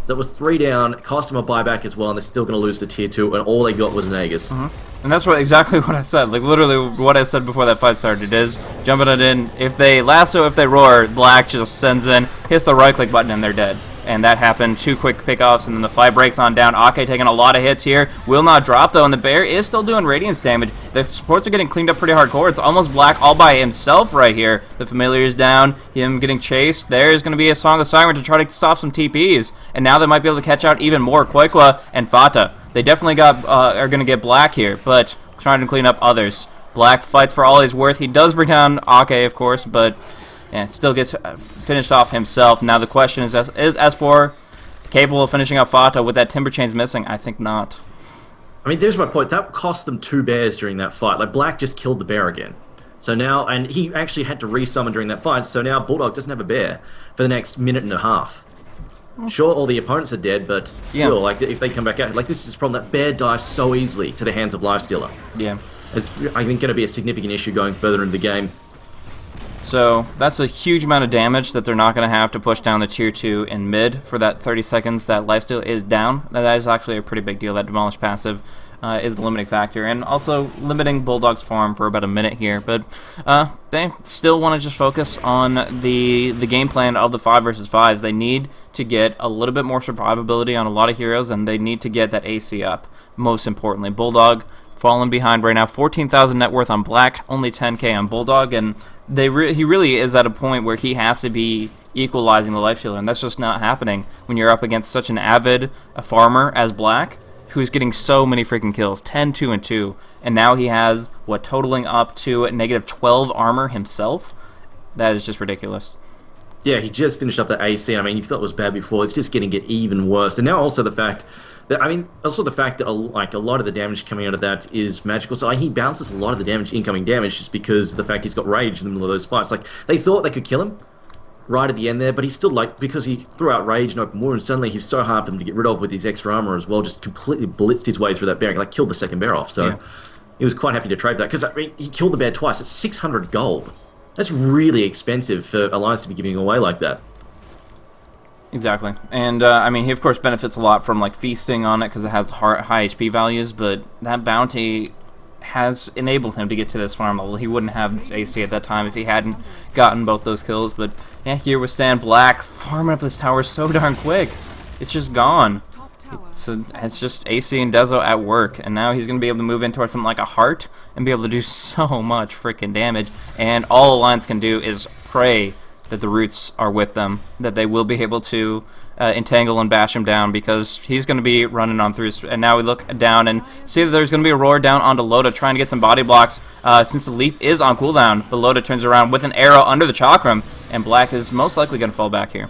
So it was 3 down, cost them a buyback as well, and they're still going to lose the tier 2, and all they got was an Aegis. And that's exactly what I said. Like, literally what I said before that fight started is, jumping it in, if they lasso, if they roar, Black just sends in, hits the right-click button, and they're dead. And that happened, 2 quick pickoffs, and then the fight breaks on down. Ake taking a lot of hits here. Will not drop, though, and the Bear is still doing Radiance damage. The supports are getting cleaned up pretty hardcore. It's almost Black all by himself right here. The Familiar is down, him getting chased. There's going to be a Song of Siren to try to stop some TPs. And now they might be able to catch out even more Quekwa and Fata. They definitely are going to get Black here, but trying to clean up others. Black fights for all he's worth. He does bring down Ake, of course, but... yeah, still gets finished off himself. Now the question is S4 capable of finishing off Fata with that Timber Chains missing? I think not. I mean, there's my point. That cost them 2 bears during that fight. Like, Black just killed the bear again. So now, and he actually had to resummon during that fight, so now Bulldog doesn't have a bear for the next minute and a half. Sure, all the opponents are dead, but still, like, if they come back out, like, this is the problem, that bear dies so easily to the hands of Lifestealer. Yeah. It's, I think, going to be a significant issue going further into the game. So that's a huge amount of damage that they're not going to have to push down the tier 2 in mid for that 30 seconds that lifesteal is down. That is actually a pretty big deal. That demolish passive is the limiting factor, and also limiting Bulldog's farm for about a minute here. But they still want to just focus on the game plan of the 5 versus 5s. They need to get a little bit more survivability on a lot of heroes, and they need to get that AC up. Most importantly, Bulldog falling behind right now. 14,000 net worth on Black, only 10k on Bulldog, and he really is at a point where he has to be equalizing the life stealer, and that's just not happening when you're up against such an avid farmer as Black, who's getting so many freaking kills, 10, 2, and 2, and now he has, totaling up to negative 12 armor himself. That is just ridiculous. Yeah, he just finished up the AC. I mean, you thought it was bad before, it's just getting it even worse. And now also the fact that, a lot of the damage coming out of that is magical. So he bounces a lot of the damage, incoming damage, just because of the fact he's got rage in the middle of those fights. Like, they thought they could kill him right at the end there, but he's still, like, because he threw out rage and open wound, suddenly he's so hard for them to get rid of with his extra armor as well, just completely blitzed his way through that bear, like, killed the second bear off. So yeah. He was quite happy to trade that, because, I mean, he killed the bear twice. It's 600 gold. That's really expensive for Alliance to be giving away like that. Exactly. And, I mean, he, of course, benefits a lot from, like, feasting on it because it has high HP values, but that bounty has enabled him to get to this farm level. He wouldn't have this AC at that time if he hadn't gotten both those kills. But, yeah, here we stand. Black farming up this tower so darn quick. It's just gone. It's just AC and Dezo at work, and now he's going to be able to move in towards something like a heart and be able to do so much freaking damage. And all Alliance can do is pray that the roots are with them, that they will be able to entangle and bash him down, because he's going to be running on through. And now we look down and see that there's going to be a roar down onto Loda, trying to get some body blocks. Since the leaf is on cooldown, the Loda turns around with an arrow under the Chakram, and Black is most likely going to fall back here.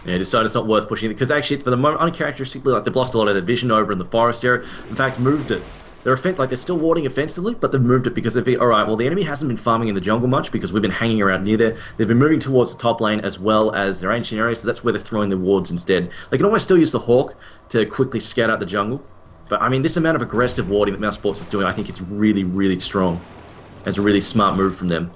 Yeah, decided it's not worth pushing it, because actually, for the moment, uncharacteristically, like, they've lost a lot of their vision over in the forest area. In fact, moved it. They're still warding offensively, but they've moved it because alright, well, the enemy hasn't been farming in the jungle much because we've been hanging around near there. They've been moving towards the top lane as well as their ancient area, so that's where they're throwing their wards instead. They can almost still use the Hawk to quickly scout out the jungle, but I mean, this amount of aggressive warding that Mousesports is doing, I think it's really, really strong. It's a really smart move from them.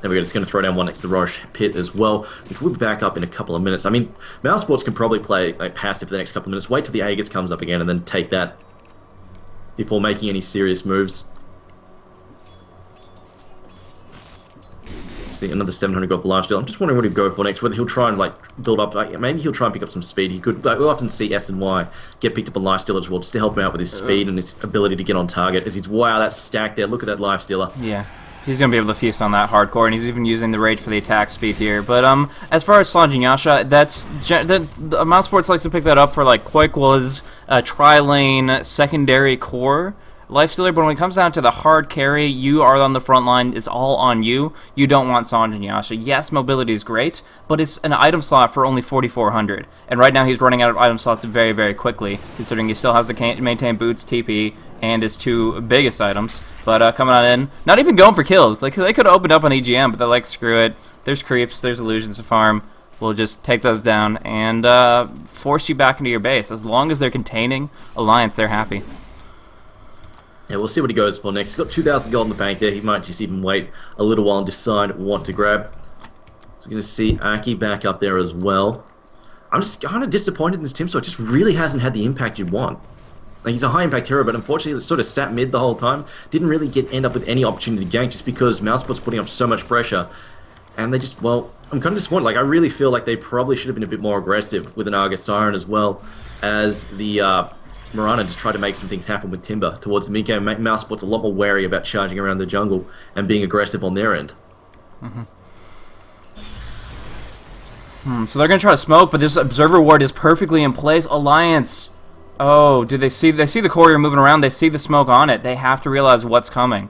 There we go, just going to throw down one next to the Roche pit as well, which will be back up in a couple of minutes. I mean, Mousesports can probably play like passive for the next couple of minutes, wait till the Aegis comes up again, and then take that before making any serious moves. See another 700 gold for lifesteal. I'm just wondering what he'll go for next. Whether he'll try and like build up, like, maybe he'll try and pick up some speed. He could. Like, we'll often see S and Y get picked up on lifesteal as well, just to help him out with his speed and his ability to get on target. As he's wow, that stack there. Look at that lifestealer. Yeah. He's going to be able to feast on that hardcore, and he's even using the rage for the attack speed here. But as far as Slange and Yasha, Mousesports likes to pick that up for like Quake was a tri-lane secondary core lifestealer, but when it comes down to the hard carry, you are on the front line, it's all on you. You don't want Slange and Yasha. Yes, mobility is great, but it's an item slot for only 4,400. And right now he's running out of item slots very, very quickly, considering he still has to maintain boots, TP, and his two biggest items. But coming on in, not even going for kills. Like, they could have opened up on EGM, but they're like, screw it. There's creeps, there's illusions to farm. We'll just take those down and force you back into your base. As long as they're containing Alliance, they're happy. Yeah, we'll see what he goes for next. He's got 2,000 gold in the bank there. He might just even wait a little while and decide what to grab. So we're going to see Aki back up there as well. I'm just kind of disappointed in this team, so it just really hasn't had the impact you'd want. Like, he's a high-impact hero, but unfortunately it's sort of sat mid the whole time. Didn't really end up with any opportunity to gank just because Mousesports putting up so much pressure. And they just, well, I'm kind of disappointed. Like, I really feel like they probably should have been a bit more aggressive with an Argus Siren as well as the Mirana just tried to make some things happen with Timber towards the mid-game. Mousesports a lot more wary about charging around the jungle and being aggressive on their end. So they're going to try to smoke, but this Observer Ward is perfectly in place. Alliance, oh, do they see the courier moving around? They see the smoke on it. They have to realize what's coming.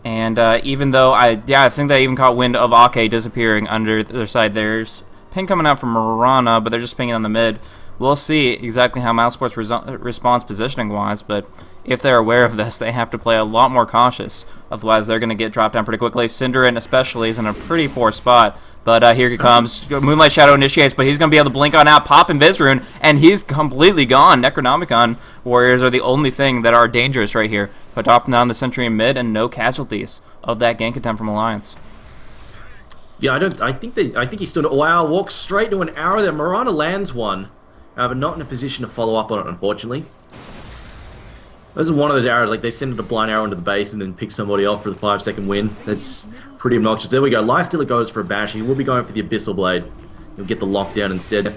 And even though I think they even caught wind of Ake disappearing under their side. There's ping coming out from Mirana, but they're just pinging on the mid. We'll see exactly how Mousesports responds positioning-wise, but if they're aware of this, they have to play a lot more cautious. Otherwise, they're going to get dropped down pretty quickly. Cinderin especially is in a pretty poor spot. But here he comes. Moonlight Shadow initiates, but he's going to be able to blink on out, pop in Vizrune, and he's completely gone. Necronomicon Warriors are the only thing that are dangerous right here. But dropping down the Sentry in mid and no casualties of that gank attempt from Alliance. Yeah, I think he stood. Wow, walks straight to an arrow there. Mirana lands one. But not in a position to follow up on it, unfortunately. This is one of those arrows, like they send a blind arrow into the base and then pick somebody off for the 5-second win. That's pretty obnoxious. There we go. Lifestealer goes for a bash. He will be going for the Abyssal Blade. He'll get the lockdown instead.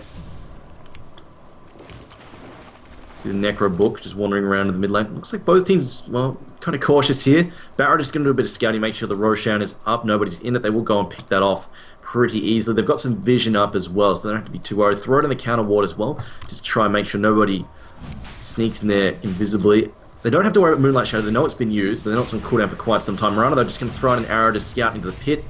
See the Necro Book just wandering around in the mid lane. Looks like both teams, well, kind of cautious here. Barrett just going to do a bit of scouting, make sure the Roshan is up. Nobody's in it. They will go and pick that off pretty easily. They've got some vision up as well, so they don't have to be too worried. Throw it in the counter ward as well, just try and make sure nobody sneaks in there invisibly. They don't have to worry about Moonlight Shadow. They know it's been used. They're not on cooldown for quite some time. Mirana, they're just going to throw in an arrow to scout into the pit.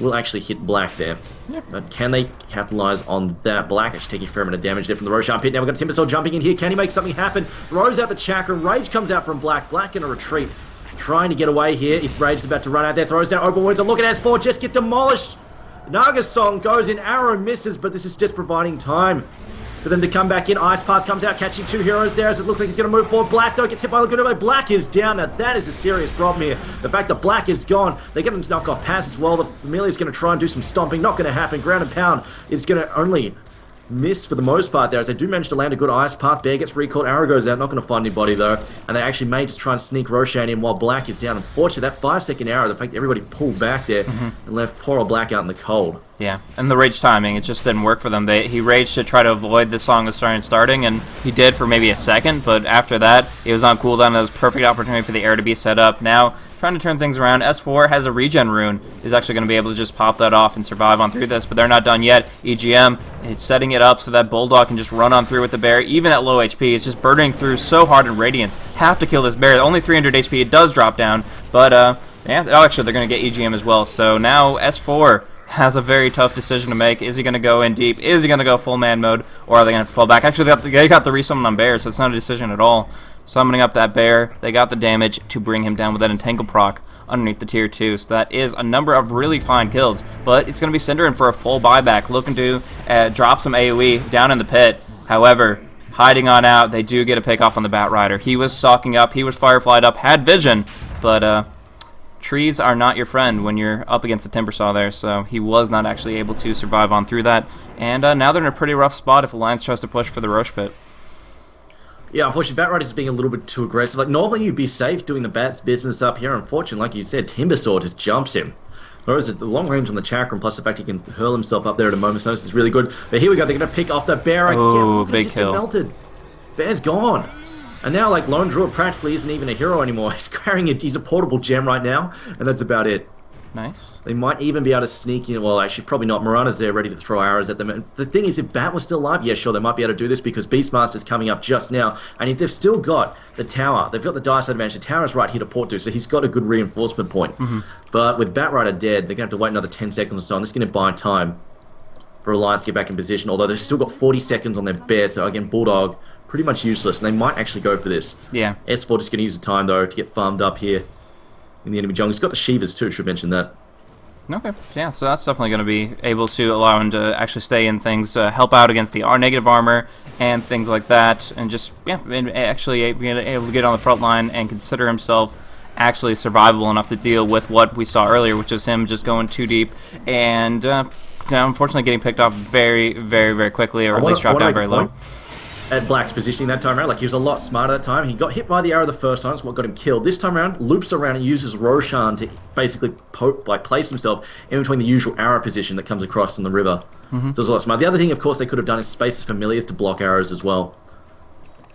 Will actually hit Black there. Yep. But can they capitalize on that? Black actually taking a fair amount of damage there from the Roshan pit. Now we've got Timbersaw jumping in here. Can he make something happen? Throws out the Chakra. Rage comes out from Black. Black in a retreat. Trying to get away here. His Rage is about to run out there. Throws down open wounds. And look at S4 just get demolished. Naga's song goes in, arrow misses, but this is just providing time for them to come back in. Ice Path comes out, catching two heroes there as it looks like he's going to move forward. Black, though, gets hit by the good. Black is down. Now, that is a serious problem here. The fact that Black is gone, they get him to knock off pass as well. The Amelia's going to try and do some stomping. Not going to happen. Ground and Pound is going to only miss for the most part there, as they do manage to land a good Ice Path. Bear gets recalled, arrow goes out, not going to find anybody though, and they actually may just try and sneak Roshan in while Black is down. Unfortunately, that 5-second arrow, the fact that everybody pulled back there and left poor old Black out in the cold. Yeah, and the rage timing, it just didn't work for them. He raged to try to avoid the song of starting, and he did for maybe a second, but after that, it was on cooldown. It was a perfect opportunity for the air to be set up. Now, trying to turn things around. S4 has a regen rune, is actually going to be able to just pop that off and survive on through this, but they're not done yet. EGM is setting it up so that Bulldog can just run on through with the bear, even at low HP. It's just burning through so hard in Radiance. Have to kill this bear. Only 300 HP. It does drop down, but yeah, actually they're going to get EGM as well. So now S4 has a very tough decision to make. Is he going to go in deep? Is he going to go full man mode? Or are they going to fall back? Actually, they got the resummon on bear, so it's not a decision at all. Summoning up that bear, they got the damage to bring him down with that Entangle proc underneath the tier 2, so that is a number of really fine kills, but it's going to be Cinderin for a full buyback, looking to drop some AoE down in the pit. However, hiding on out, they do get a pick off on the Bat Rider. He was stalking up, he was Fireflied up, had vision, but trees are not your friend when you're up against the Timbersaw there, so he was not actually able to survive on through that, and now they're in a pretty rough spot if Alliance tries to push for the Roche pit. Yeah, unfortunately, Bat Rider's being a little bit too aggressive. Like, normally you'd be safe doing the Bat's business up here. Unfortunately, like you said, Timbersaw just jumps him. Whereas the long range on the chakram, plus the fact he can hurl himself up there at a moment's notice is really good. But here we go, they're going to pick off the bear again. Oh, Look at him big just kill. get melted. Bear's gone. And now, like, Lone Druid practically isn't even a hero anymore. He's carrying he's a portable gem right now, and that's about it. Nice. They might even be able to sneak in. Well, actually, probably not. Mirana's there ready to throw arrows at them. And the thing is, if Bat was still alive, yeah, sure, they might be able to do this because Beastmaster's coming up just now. And if they've still got the tower, they've got the dice advantage. The tower's right here to port to, so he's got a good reinforcement point. But with Batrider dead, they're going to have to wait another 10 seconds or so. And this is going to buy time for Alliance to get back in position. Although they've still got 40 seconds on their bear, so again, Bulldog, pretty much useless. And they might actually go for this. Yeah. S4 just going to use the time, though, to get farmed up here in the enemy jungle. He's got the Shivas, too, should mention that. Okay, yeah, so that's definitely going to be able to allow him to actually stay in things, help out against the negative armor and things like that, and just, yeah, and actually being able to get on the front line and consider himself actually survivable enough to deal with what we saw earlier, which is him just going too deep and unfortunately getting picked off very, very, very quickly, or at least dropped down very low. At Black's positioning that time around, like he was a lot smarter that time. He got hit by the arrow the first time, that's what got him killed. This time around, loops around and uses Roshan to basically place himself in between the usual arrow position that comes across in the river. So it was a lot smarter. The other thing, of course, they could have done is space familiars to block arrows as well.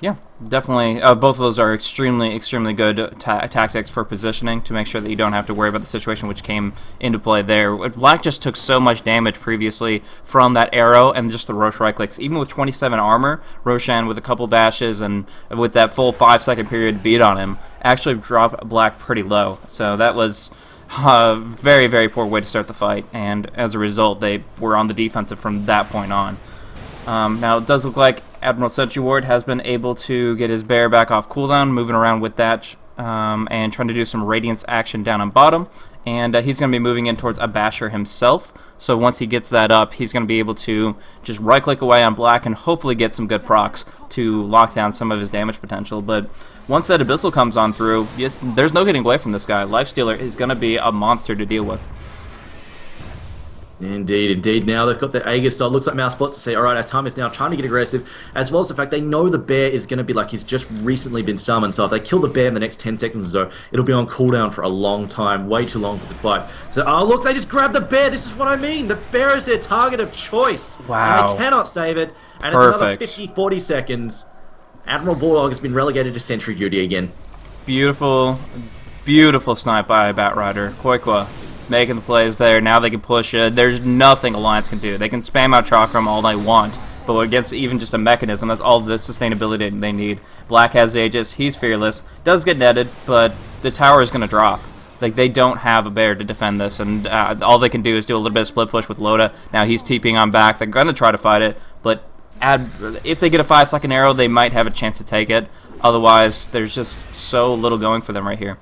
Yeah, definitely. Both of those are extremely, extremely good tactics for positioning to make sure that you don't have to worry about the situation which came into play there. Black just took so much damage previously from that arrow and just the Roche right clicks. Even with 27 armor, Roshan with a couple bashes and with that full 5-second period beat on him actually dropped Black pretty low. So that was a very, very poor way to start the fight, and as a result, they were on the defensive from that point on. Now, it does look like Admiral Sentry Ward has been able to get his bear back off cooldown, moving around with that, and trying to do some Radiance action down on bottom. And he's going to be moving in towards a Basher himself. So once he gets that up, he's going to be able to just right-click away on Black and hopefully get some good procs to lock down some of his damage potential. But once that Abyssal comes on through, yes, there's no getting away from this guy. Lifestealer is going to be a monster to deal with. Indeed, indeed. Now they've got the Aegis, so it looks like Mousesports to say, alright, our time is now trying to get aggressive, as well as the fact they know the bear is going to be like he's just recently been summoned, so if they kill the bear in the next 10 seconds or so, it'll be on cooldown for a long time, way too long for the fight. So, oh look, they just grabbed the bear, this is what I mean, the bear is their target of choice. Wow. And they cannot save it, and Perfect. It's another 50-40 seconds. Admiral Bulldog has been relegated to sentry duty again. Beautiful, beautiful snipe by Batrider. Koikwa making the plays there. Now they can push it. There's nothing Alliance can do. They can spam out Chakram all they want, but against even just a mechanism, that's all the sustainability they need. Black has Aegis. He's fearless. Does get netted, but the tower is going to drop. Like, they don't have a bear to defend this, and all they can do is do a little bit of split push with Loda. Now he's TPing on back. They're going to try to fight it, but if they get a 5-second arrow, they might have a chance to take it. Otherwise, there's just so little going for them right here.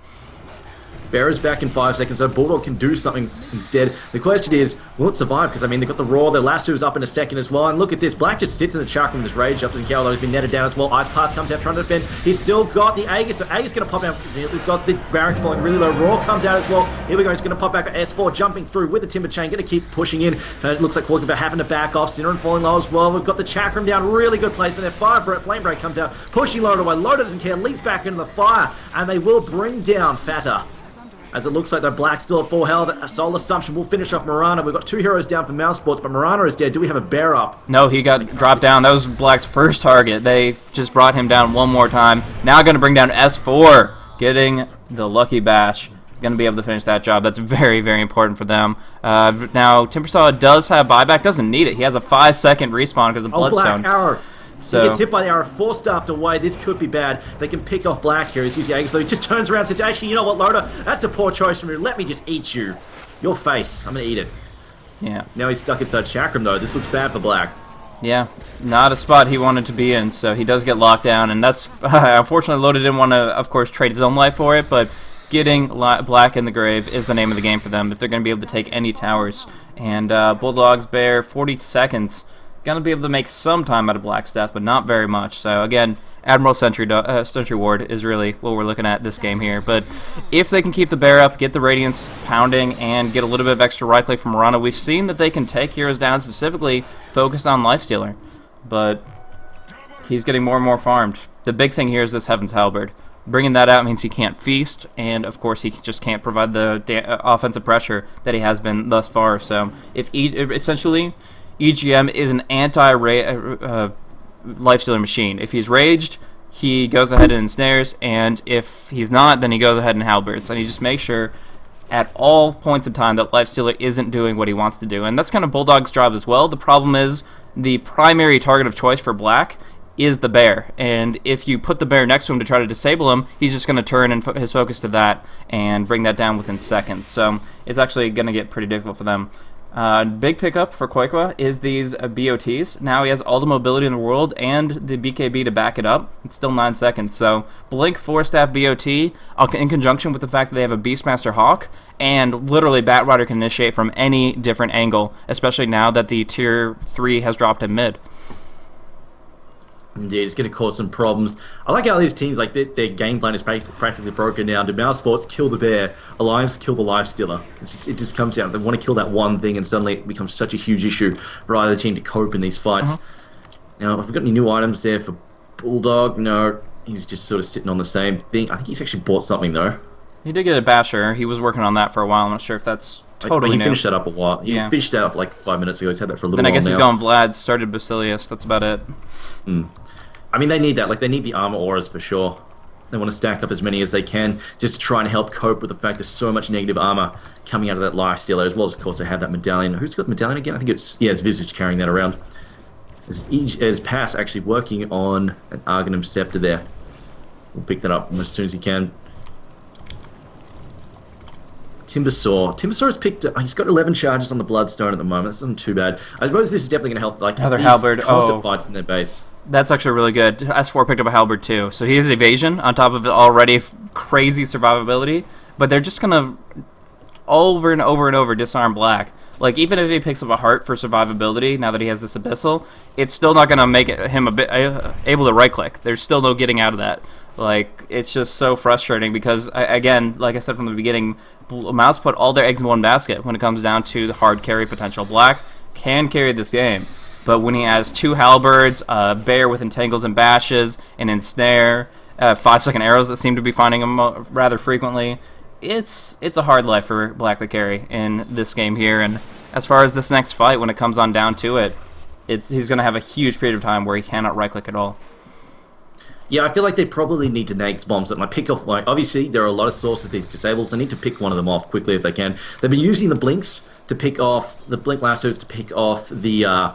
Bear is back in 5 seconds, so Bulldog can do something instead. The question is, will it survive? Because, I mean, they've got the Roar, their Lasso's up in a second as well, and look at this, Black just sits in the chakra with his rage up to the kill, although he's been netted down as well. Ice Path comes out trying to defend. He's still got the Aegis, so Aegis going to pop out. We've got the Barracks falling really low. Roar comes out as well. Here we go, he's going to pop back at S4, jumping through with the Timber Chain, going to keep pushing in. And it looks like Walking about having to back off. Synerin falling low as well. We've got the Chakram down, really good placement there. Flame Break comes out, pushing Loda away. Loda doesn't care, leaps back into the fire, and they will bring down Fatta. As it looks like the Black still at full health. Soul Assumption will finish off Mirana. We've got 2 heroes down for Mousesports, but Mirana is dead. Do we have a bear up? No, he got dropped down. That was Black's first target. They just brought him down one more time. Now going to bring down S4, getting the lucky bash. Going to be able to finish that job. That's very, very important for them. Now, Timbersaw does have buyback. Doesn't need it. He has a 5-second respawn because of Bloodstone. Black arrow. So, he gets hit by the arrow, force-staffed away. This could be bad. They can pick off Black here. He's using Aegis, so he just turns around and says, actually, you know what, Loda? That's a poor choice from you. Let me just eat you. Your face. I'm going to eat it. yeah. Now he's stuck inside Chakram, though. This looks bad for Black. Yeah, not a spot he wanted to be in, so he does get locked down, and that's, unfortunately, Loda didn't want to, of course, trade his own life for it, but getting Black in the grave is the name of the game for them if they're going to be able to take any towers. And Bulldog's Bear, 40 seconds. Going to be able to make some time out of Black's death, but not very much. So again, Admiral Sentry Ward is really what we're looking at this game here. But if they can keep the bear up, get the Radiance pounding, and get a little bit of extra right click from Mirana, we've seen that they can take heroes down, specifically focused on Lifestealer. But he's getting more and more farmed. The big thing here is this Heaven's Halberd. Bringing that out means he can't feast, and of course he just can't provide the offensive pressure that he has been thus far. So if essentially EGM is an anti-lifestealer machine. If he's raged, he goes ahead and ensnares, and if he's not, then he goes ahead and halberds. And he just makes sure at all points in time that lifestealer isn't doing what he wants to do. And that's kind of Bulldog's job as well. The problem is the primary target of choice for Black is the bear, and if you put the bear next to him to try to disable him, he's just going to turn his focus to that and bring that down within seconds. So it's actually going to get pretty difficult for them. Big pickup for Koikwa is these BOTs. Now he has all the mobility in the world and the BKB to back it up. It's still 9 seconds. So Blink 4-staff BOT in conjunction with the fact that they have a Beastmaster Hawk, and literally Batrider can initiate from any different angle, especially now that the tier 3 has dropped in mid. Indeed, it's going to cause some problems. I like how these teams, like, their game plan is practically broken down. Do Mousesports kill the bear? Alliance kill the lifestealer? It just comes down. They want to kill that one thing, and suddenly it becomes such a huge issue for either team to cope in these fights. Now, have we got any new items there for Bulldog? No, he's just sort of sitting on the same thing. I think he's actually bought something, though. He did get a Basher. He was working on that for a while. I'm not sure if that's totally he new. finished that up a while. He finished that up like 5 minutes ago. He's had that for a little while now. Then I guess he's gone Vlad, started Basilius. That's about it. I mean, they need that. Like, they need the armor auras for sure. They want to stack up as many as they can just to try and help cope with the fact there's so much negative armor coming out of that lifestealer, as well as, of course, they have that medallion. Who's got the medallion again? I think it's Visage carrying that around. As Pass actually working on an Arcanum Scepter there. We'll pick that up as soon as he can. Timbersaw has picked. He's got 11 charges on the Bloodstone at the moment. That's not too bad. I suppose this is definitely going to help. Like, another these halberd. constant fights in their base. That's actually really good. S4 picked up a halberd too, so he has evasion on top of it already crazy survivability. But they're just gonna over and over and over disarm Black. Like, even if he picks up a heart for survivability, now that he has this abyssal, it's still not gonna make him able to right click. There's still no getting out of that. Like, it's just so frustrating because, again, like I said from the beginning, Mouse put all their eggs in one basket when it comes down to the hard carry potential. Black can carry this game, but when he has 2 halberds, a bear with entangles and bashes, an ensnare, 5-second arrows that seem to be finding him rather frequently, it's a hard life for Black to carry in this game here. And as far as this next fight, when it comes on down to it, he's going to have a huge period of time where he cannot right click at all. Yeah, I feel like they probably need to Nags bombs it. Like, pick off, like, obviously there are a lot of sources these disables. They need to pick one of them off quickly if they can. They've been using the blinks to pick off the blink lassos to pick off the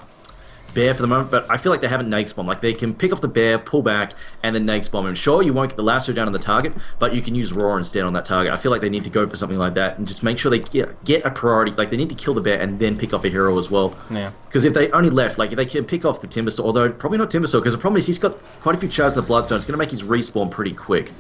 bear for the moment, but I feel like they haven't Nags bomb. Like, they can pick off the bear, pull back, and then Nags bomb him. Sure, you won't get the lasso down on the target, but you can use Roar instead on that target. I feel like they need to go for something like that and just make sure they get a priority. Like, they need to kill the bear and then pick off a hero as well. Yeah. Because if they only left, like, if they can pick off the Timbersaw, although probably not Timbersaw, because the problem is he's got quite a few charges of Bloodstone. It's going to make his respawn pretty quick.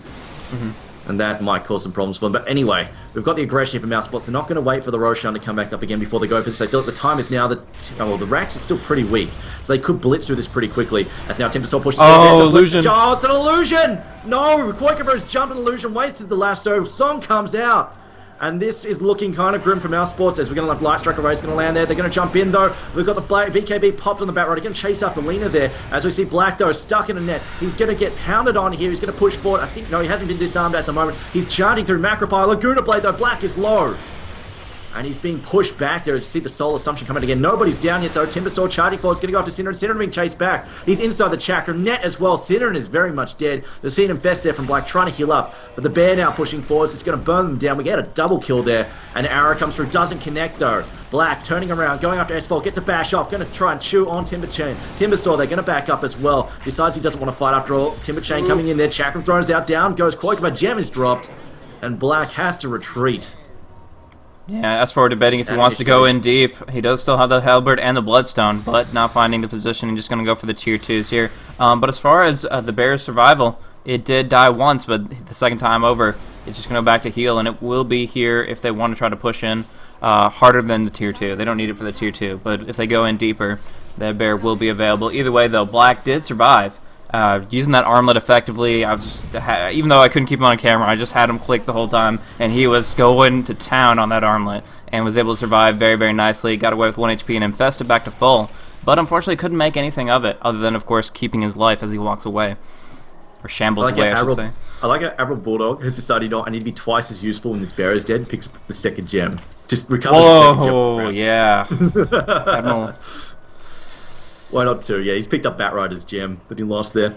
And that might cause some problems for them. But anyway, we've got the aggression here for Mousesports. They're not going to wait for the Roshan to come back up again before they go for this. They feel like the time is now that... well, the Rax is still pretty weak, so they could blitz through this pretty quickly. As now Timbersaw pushes... Oh, illusion! Oh, it's an illusion! No! Koikabro's jumped an illusion, wasted the lasso. Song comes out. And this is looking kind of grim for Mousesports as we're going to have Light Striker Raid's going to land there. They're going to jump in though. We've got the BKB popped on the Batrider. Going to chase after Lena there. As we see Black though stuck in a net. He's going to get pounded on here. He's going to push forward. I think, no, he hasn't been disarmed at the moment. He's charging through Macropile. Laguna Blade though. Black is low. And he's being pushed back there as you see the Soul Assumption coming again. Nobody's down yet though. Timbersaw charging forward. Is going to go after Synderen. Synderen being chased back. He's inside the Chakra net as well. Synderen is very much dead. They're seeing him best there from Black trying to heal up. But the bear now pushing forwards. It's going to burn them down. We get a double kill there. An arrow comes through. Doesn't connect though. Black turning around. Going after S4. Gets a bash off. Going to try and chew on Timberchain. Timbersaw they're going to back up as well. Besides he doesn't want to fight after all. Timberchain coming in there. Chakram throws out down. Goes Koikaba. Gem is dropped. And Black has to retreat. Yeah, as for debating if he wants to go in deep, he does still have the Halberd and the Bloodstone, but not finding the position and just going to go for the tier 2s here. But as far as the Bear's survival, it did die once, but the second time over, it's just going to go back to heal, and it will be here if they want to try to push in harder than the tier 2. They don't need it for the tier 2, but if they go in deeper, that Bear will be available. Either way, though, Black did survive. Using that armlet effectively, I was just, even though I couldn't keep him on camera, I just had him click the whole time, and he was going to town on that armlet, and was able to survive very, very nicely. Got away with 1 HP and infested back to full, but unfortunately couldn't make anything of it, other than, of course, keeping his life as he walks away. Or shambles away, I should say. I like how Admiral Bulldog has decided, I need to be twice as useful when this bear is dead, picks up the second gem. Just recovers the second gem. Oh, yeah. Admiral. Why not two? Yeah, he's picked up Batrider's gem that he lost there.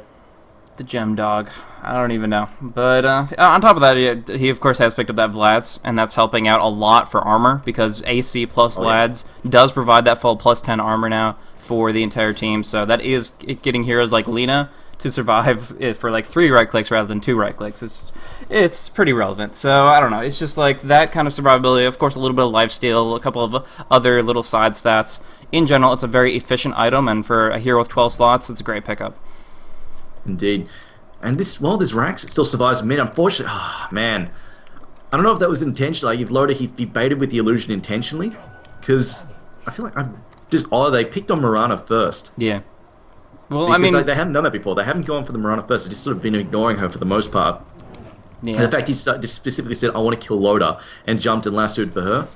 The gem dog. I don't even know. But on top of that, he of course has picked up that Vlad's, and that's helping out a lot for armor, because AC plus Vlad's does provide that full plus 10 armor now for the entire team. So that is getting heroes like Lina to survive for like 3 right clicks rather than 2 right clicks. It's pretty relevant. So I don't know. It's just like that kind of survivability. Of course, a little bit of lifesteal, a couple of other little side stats. In general, it's a very efficient item, and for a hero with 12 slots, it's a great pickup. Indeed. And this Rax still survives mid. Unfortunately, man. I don't know if that was intentional. Like, if Loda, he baited with the illusion intentionally. Because I feel like they picked on Mirana first. Yeah. Well, because, I mean, they haven't done that before. They haven't gone for the Mirana first. They've just sort of been ignoring her for the most part. Yeah. And the fact he just specifically said, I want to kill Loda, and jumped and lassoed for her,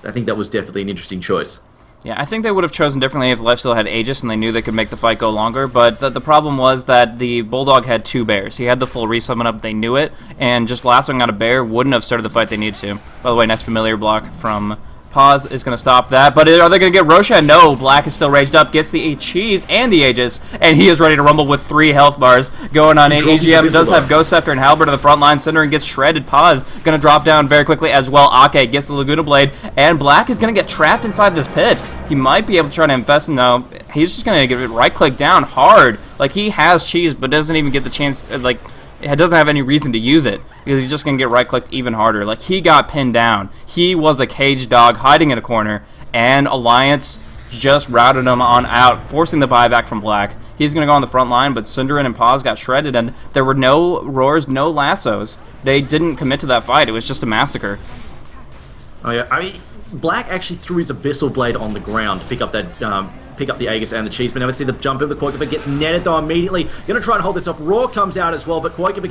I think that was definitely an interesting choice. Yeah, I think they would have chosen differently if Lifesteal had Aegis and they knew they could make the fight go longer, but the problem was that the Bulldog had 2 bears. He had the full resummon up, they knew it, and just lassoing out a bear wouldn't have started the fight they needed to. By the way, nice familiar block from Pause is going to stop that, but are they going to get Roshan? No, Black is still raged up, gets the cheese and the Aegis, and he is ready to rumble with 3 health bars going on in. EGM does have Ghost Scepter and Halberd on the front line. Synderen gets shredded. Pause going to drop down very quickly as well. Ake gets the Laguna Blade, and Black is going to get trapped inside this pit. He might be able to try to infest, no, he's just going to get right-click down hard. Like, he has cheese, but doesn't even get the chance, like, it doesn't have any reason to use it, because he's just going to get right-clicked even harder. Like, he got pinned down. He was a caged dog hiding in a corner, and Alliance just routed him on out, forcing the buyback from Black. He's going to go on the front line, but Synderen and Paz got shredded, and there were no roars, no lassos. They didn't commit to that fight. It was just a massacre. Oh, yeah. I mean, Black actually threw his Abyssal Blade on the ground to pick up that... pick up the Aegis and the cheese, but never see the jump over the Koikeber, gets netted though immediately. Gonna try and hold this off. Roar comes out as well, but Koikeber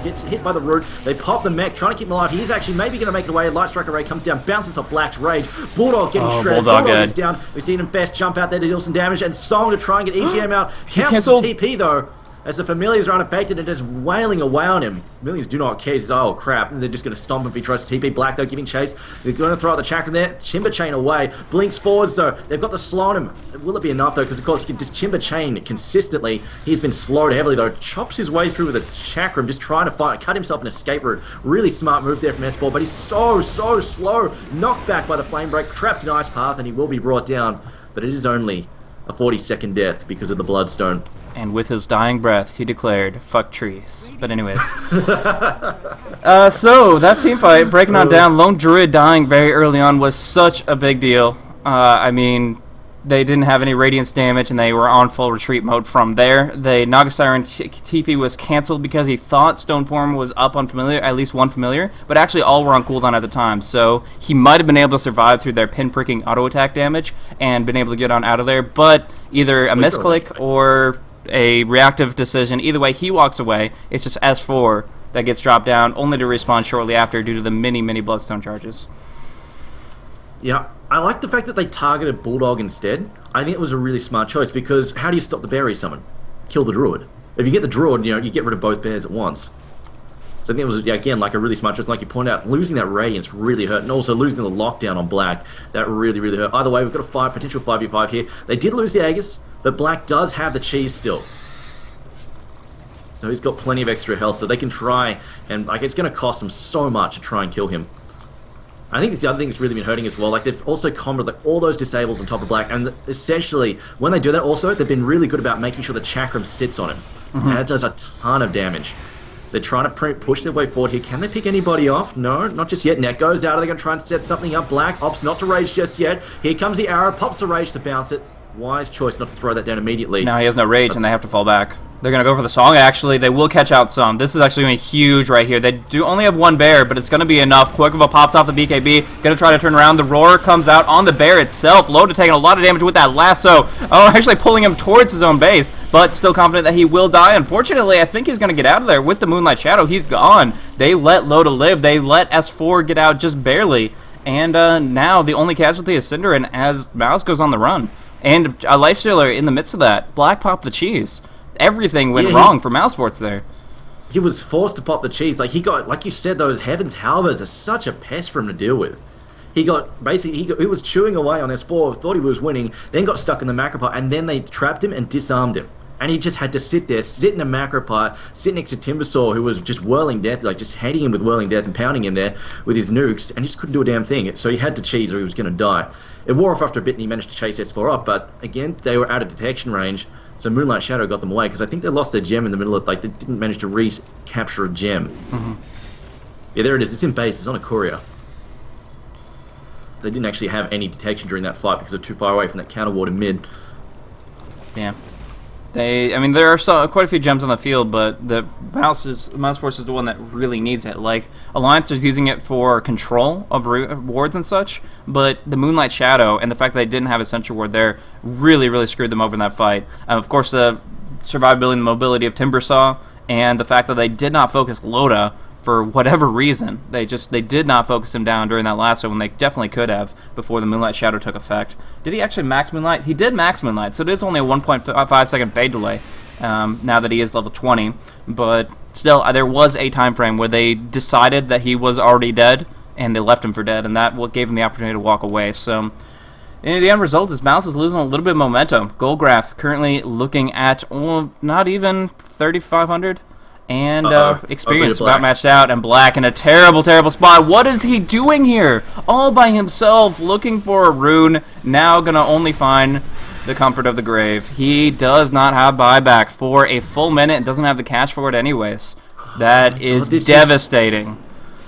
gets hit by the root. They pop the mech, trying to keep him alive. He's actually maybe gonna make it away. Light Striker Ray comes down, bounces off Black's rage. Bulldog getting shredded. Bulldog is down. We've seen him best jump out there to deal some damage, and Song to try and get EGM out. Cancels the TP though, as the Familiars are unaffected and just wailing away on him. Millions do not care. He says, oh crap, and they're just going to stomp him if he tries to TP. Black though giving chase. They're going to throw out the Chakra there. Chimber Chain away. Blinks forwards though. They've got the slow on him. Will it be enough though? Because of course he can just Chimber Chain consistently. He's been slowed heavily though. Chops his way through with a Chakra, just trying to cut himself an escape route. Really smart move there from S4, but he's so slow. Knocked back by the Flame Break. Trapped in Ice Path, and he will be brought down. But it is only a 40-second death because of the Bloodstone. And with his dying breath, he declared, fuck trees. But anyways. So, that team fight, breaking on down, Lone Druid dying very early on was such a big deal. I mean, they didn't have any Radiance damage, and they were on full retreat mode from there. The Naga Siren TP was cancelled because he thought Stoneform was up on Familiar, at least one Familiar, but actually all were on cooldown at the time, so he might have been able to survive through their pin-pricking auto-attack damage and been able to get on out of there, but either a misclick or a reactive decision. Either way, he walks away. It's just S4 that gets dropped down, only to respawn shortly after due to the many Bloodstone charges. Yeah, I like the fact that they targeted Bulldog instead. I think it was a really smart choice, because how do you stop the bear summon? Kill the Druid. If you get the Druid, you get rid of both bears at once. So I think it was, again, like a really smart choice. Like you pointed out, losing that Radiance really hurt, and also losing the lockdown on Black, that really hurt. Either way, we've got a potential 5v5 here. They did lose the Aegis, but Black does have the cheese still. So he's got plenty of extra health, so they can try, and like it's going to cost them so much to try and kill him. I think it's the other thing that's really been hurting as well. Like, they've also comboed like all those disables on top of Black, and essentially, when they do that also, they've been really good about making sure the Chakram sits on him. And that does a ton of damage. They're trying to push their way forward here. Can they pick anybody off? No, not just yet. Net goes out. Are they going to try and set something up? Black opts not to rage just yet. Here comes the arrow. Pops the rage to bounce it. Wise choice not to throw that down immediately. No, he has no rage, and they have to fall back. They're going to go for the Song, actually. They will catch out some. This is actually going to be huge right here. They do only have one bear, but it's going to be enough. Koikeber pops off the BKB. Going to try to turn around. The Roar comes out on the bear itself. Loda taking a lot of damage with that lasso. Oh, actually pulling him towards his own base, but still confident that he will die. Unfortunately, I think he's going to get out of there with the Moonlight Shadow. He's gone. They let Loda live. They let S4 get out just barely. And now the only casualty is Synderen as Mouz goes on the run. And a Lifestealer in the midst of that. Black popped the cheese. everything went Yeah, wrong for Mousesports there. He was forced to pop the cheese. Like, he got, like you said, those Heaven's Halberds are such a pest for him to deal with. He got, basically, he was chewing away on S4, thought he was winning, then got stuck in the macro pot, and then they trapped him and disarmed him. And he just had to sit there, sit in a macro pot, sit next to Timbersaw, who was just whirling death, like just hitting him with whirling death and pounding him there with his nukes, and he just couldn't do a damn thing. So he had to cheese or he was going to die. It wore off after a bit and he managed to chase S4 up, but again, they were out of detection range, so Moonlight Shadow got them away, because I think they lost their gem in the middle of, like, they didn't manage to recapture a gem. Mm-hmm. Yeah, there it is. It's in base. It's on a courier. They didn't actually have any detection during that fight because they're too far away from that counter ward in mid. Yeah. I mean, there are quite a few gems on the field, but the Mousesports is the one that really needs it. Like, Alliance is using it for control of wards and such, but the Moonlight Shadow and the fact that they didn't have a Sentry Ward there really, really screwed them over in that fight. Of course, the survivability and mobility of Timbersaw, and the fact that they did not focus Loda for whatever reason. They did not focus him down during that last one when they definitely could have before the Moonlight Shadow took effect. Did he actually max Moonlight? He did max Moonlight, so it is only a 1.5 second fade delay now that he is level 20. But still, there was a time frame where they decided that he was already dead, and they left him for dead, and that gave him the opportunity to walk away. So the end result is Mouse is losing a little bit of momentum. Goldgraph currently looking at not even 3,500. And experience about matched out, and Black in a terrible, terrible spot. What is he doing here? All by himself, looking for a rune, now gonna only find the comfort of the grave. He does not have buyback for a full minute and doesn't have the cash for it anyways. That is devastating.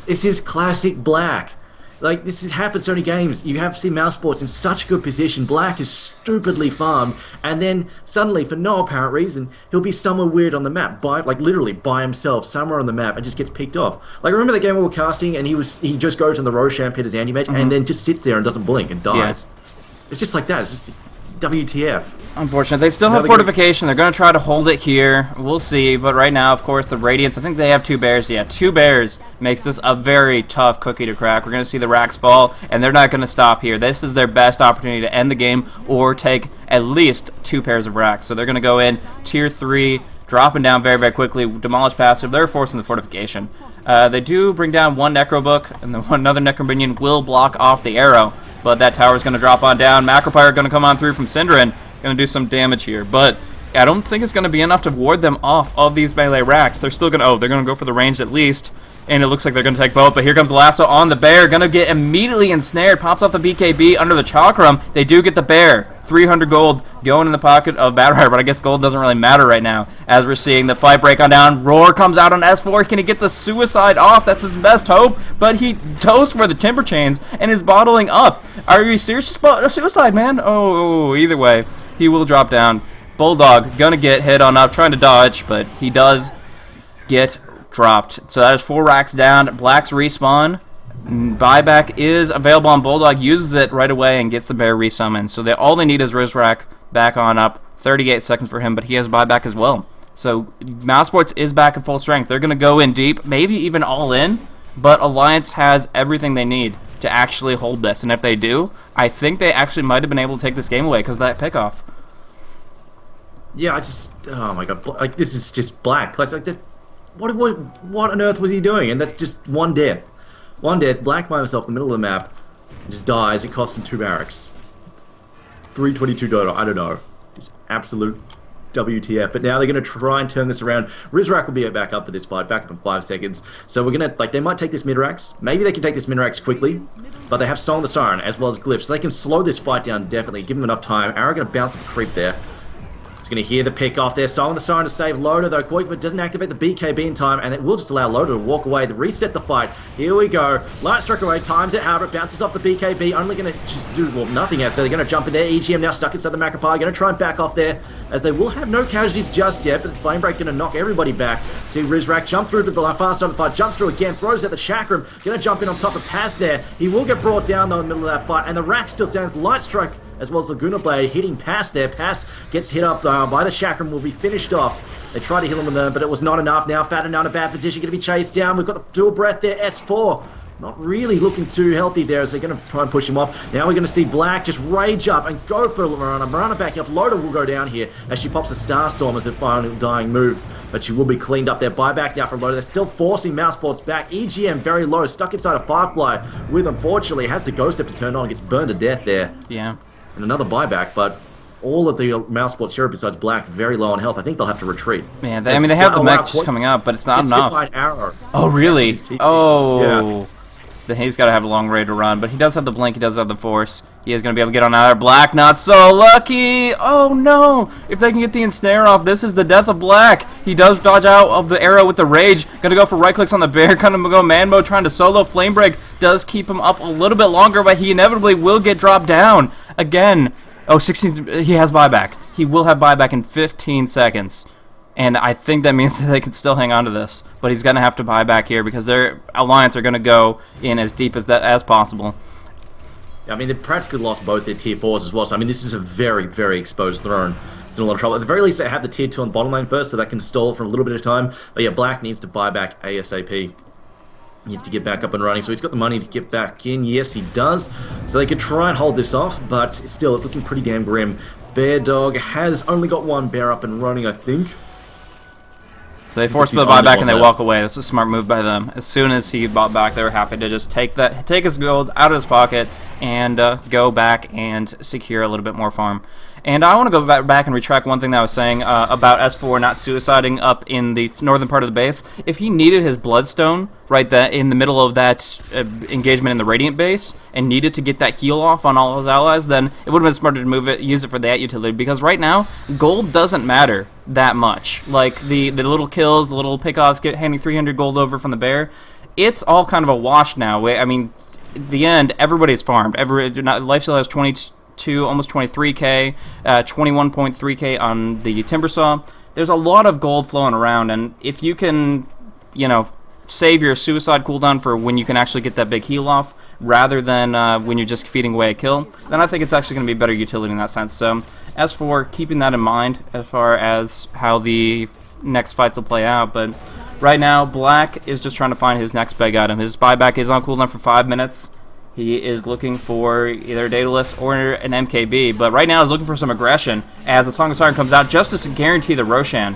This is classic Black. Like, this has happened so many games. You have seen Mousesports in such good position. Black is stupidly farmed, and then suddenly, for no apparent reason, he'll be somewhere weird on the map, literally by himself, somewhere on the map, and just gets picked off. Like, remember the game we were casting, and he just goes on the Roshan pit as anti-mage, and then just sits there and doesn't blink and dies. Yeah. It's just like that. It's just WTF. Unfortunately, they still have fortification. They're going to try to hold it here. We'll see. But right now, of course, the Radiance, I think they have 2 bears. Yeah, 2 bears makes this a very tough cookie to crack. We're going to see the racks fall, and they're not going to stop here. This is their best opportunity to end the game or take at least 2 pairs of racks. So they're going to go in tier 3, dropping down very, very quickly, demolish passive. They're forcing the fortification. They do bring down 1 Necro Book, and then another Necro Minion will block off the arrow. But that tower's going to drop on down. Macropyre going to come on through from Synderen. Going to do some damage here. But I don't think it's going to be enough to ward them off of these melee racks. They're still going to... Oh, they're going to go for the range at least. And it looks like they're going to take both. But here comes the lasso on the bear. Going to get immediately ensnared. Pops off the BKB under the Chakram. They do get the bear. 300 gold going in the pocket of Batrider. But I guess gold doesn't really matter right now. As we're seeing the fight break on down. Roar comes out on S4. Can he get the suicide off? That's his best hope. But he goes for the Timber Chains and is bottling up. Are you serious? Suicide, man? Oh, either way. He will drop down. Bulldog gonna get hit on up. Trying to dodge. But he does get dropped. So that is 4 racks down. Black's respawn. Buyback is available on Bulldog. Uses it right away and gets the bear resummoned. So all they need is Rizrak back on up. 38 seconds for him, but he has buyback as well. So Mousesports is back at full strength. They're going to go in deep, maybe even all in, but Alliance has everything they need to actually hold this. And if they do, I think they actually might have been able to take this game away because of that pickoff. Yeah, oh my god, like, this is just Black. Like that. What on earth was he doing? And that's just 1 death. 1 death, Black by himself in the middle of the map, just dies. It costs him 2 barracks. 322 Dota, I don't know. It's absolute WTF. But now they're going to try and turn this around. Rizrak will be back up for this fight, back up in 5 seconds. So we're going to, like, they might take this mid-racks. Maybe they can take this mid-racks quickly. But they have Song the Siren as well as Glyph. So they can slow this fight down definitely, give them enough time. Arrow going to bounce up a creep there. He's going to hear the pick off there. Song the Siren to save Loda, though. But doesn't activate the BKB in time, and it will just allow Loda to walk away, to reset the fight. Here we go. Light Strike away, times it. However, it bounces off the BKB. Only going to just do, well, nothing else. So they're going to jump in there. EGM now stuck inside the Macropyre. Going to try and back off there, as they will have no casualties just yet, but the Flame Break going to knock everybody back. See Rizrak jump through to the far side of the fight. Jumps through again, throws out the Chakram. Going to jump in on top of Paz there. He will get brought down, though, in the middle of that fight, and the rack still stands. Light Strike as well as Laguna Blade hitting Pass there. Pass gets hit up by the Chakram, will be finished off. They tried to heal him with them, but it was not enough. Now Fatten in a bad position, going to be chased down. We've got the dual breath there, S4. not really looking too healthy there as they're going to try and push him off. Now we're going to see Black just rage up and go for Mirana. Mirana backing up. Loda will go down here as she pops a Starstorm as her final dying move. But she will be cleaned up there. Buyback now from Loda. They're still forcing Mousesports back. EGM very low. Stuck inside a Firefly with, unfortunately, has the Ghost Step to turn on. Gets burned to death there. Yeah. And another buyback, but all of the Mousesports hero besides Black very low on health. I think they'll have to retreat. Man, they have the mech just coming up, but it's not enough. Hit by an arrow. Oh, really? Oh. Yeah. Then he's got to have a long way to run, but he does have the blink, he does have the force. He is going to be able to get on out of Black. Not so lucky. Oh, no. If they can get the ensnare off, this is the death of Black. He does dodge out of the arrow with the rage. Going to go for right clicks on the bear. Kind of go man mode, trying to solo. Flame break does keep him up a little bit longer, but he inevitably will get dropped down. Again. Oh, 16. He has buyback. He will have buyback in 15 seconds. And I think that means that they can still hang on to this. But he's going to have to buy back here because their Alliance are going to go in as deep as possible. I mean, they practically lost both their tier 4s as well. So, I mean, this is a very, very exposed throne. It's in a lot of trouble. At the very least, they have the tier 2 on the bottom lane first, so that can stall for a little bit of time. But yeah, Black needs to buy back ASAP. He needs to get back up and running. So he's got the money to get back in. Yes, he does. So they could try and hold this off, but still, it's looking pretty damn grim. Bear Dog has only got one bear up and running, I think. So they force the buyback and they walk away. That's a smart move by them. As soon as he bought back, they were happy to just take his gold out of his pocket and go back and secure a little bit more farm. And I want to go back and retract one thing that I was saying about S4 not suiciding up in the northern part of the base. If he needed his Bloodstone right in the middle of that engagement in the Radiant base and needed to get that heal off on all his allies, then it would have been smarter to use it for that utility. Because right now, gold doesn't matter that much. Like the little kills, the little pickoffs, handing 300 gold over from the bear, it's all kind of a wash now. I mean, at the end, everybody's farmed. Lifesteal has 22, almost 23k, 21.3k on the Timbersaw. There's a lot of gold flowing around, and if you can, save your suicide cooldown for when you can actually get that big heal off, rather than when you're just feeding away a kill, then I think it's actually going to be better utility in that sense. So, as for keeping that in mind, as far as how the next fights will play out, but right now, Black is just trying to find his next big item. His buyback is on cooldown for 5 minutes. He is looking for either a Daedalus or an MKB, but right now he's looking for some aggression as the Song of Siren comes out just to guarantee the Roshan.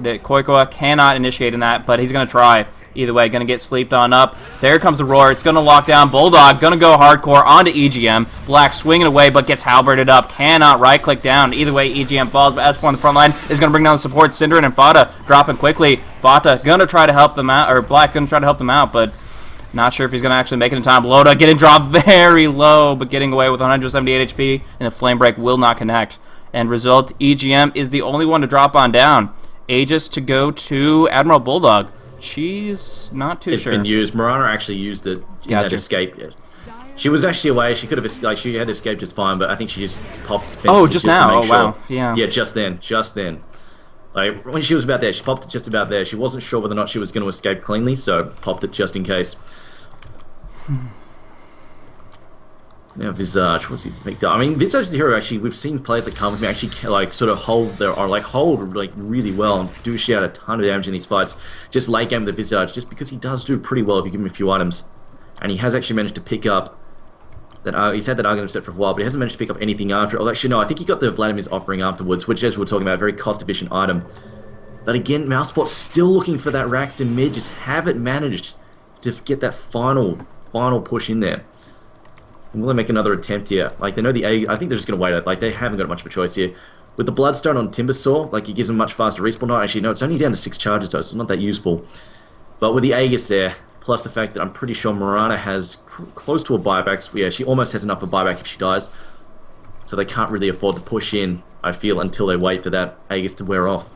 The Koikoa cannot initiate in that, but he's going to try. Either way, going to get sleeped on up. There comes the roar. It's going to lock down. Bulldog going to go hardcore onto EGM. Black swinging away, but gets halberded up. Cannot right-click down. Either way, EGM falls, but S4 on the front line is going to bring down the support. Synderen and Fata dropping quickly. Fata going to try to help them out, or Black going to try to help them out, but not sure if he's going to actually make it in time. Loda getting dropped very low, but getting away with 178 HP, and the Flame Break will not connect. End result, EGM is the only one to drop on down. Aegis to go to Admiral Bulldog. She's not too sure. It's been used. Mirana actually used it in that escape. She was actually away. She could have she had escaped just fine, but I think she just popped. Oh, just now. Oh, wow. Yeah. Yeah, just then. Like when she was about there, she popped it just about there. She wasn't sure whether or not she was going to escape cleanly, so popped it just in case. Now Visage, what's he picked up? I mean, Visage is the hero. Actually, we've seen players that come with me actually sort of hold really well and do out a ton of damage in these fights. Just late game with the Visage, just because he does do pretty well if you give him a few items, and he has actually managed to pick up that. He's had that Argon set for a while, but he hasn't managed to pick up anything after. Oh, actually, no, I think he got the Vladimir's offering afterwards, which, as we were talking about, a very cost-efficient item. But again, Mousesports still looking for that Rax in mid, just haven't managed to get that final push in there. Will they make another attempt here? Like, they know the A... I think they're just going to wait out. Like, they haven't got much of a choice here. With the Bloodstone on Timbersaw, like, it gives them much faster respawn time. Actually, no, it's only down to 6 charges, though, so it's not that useful. But with the Aegis there, plus the fact that I'm pretty sure Mirana has close to a buyback. So yeah, she almost has enough of a buyback if she dies. So they can't really afford to push in, I feel, until they wait for that Aegis to wear off.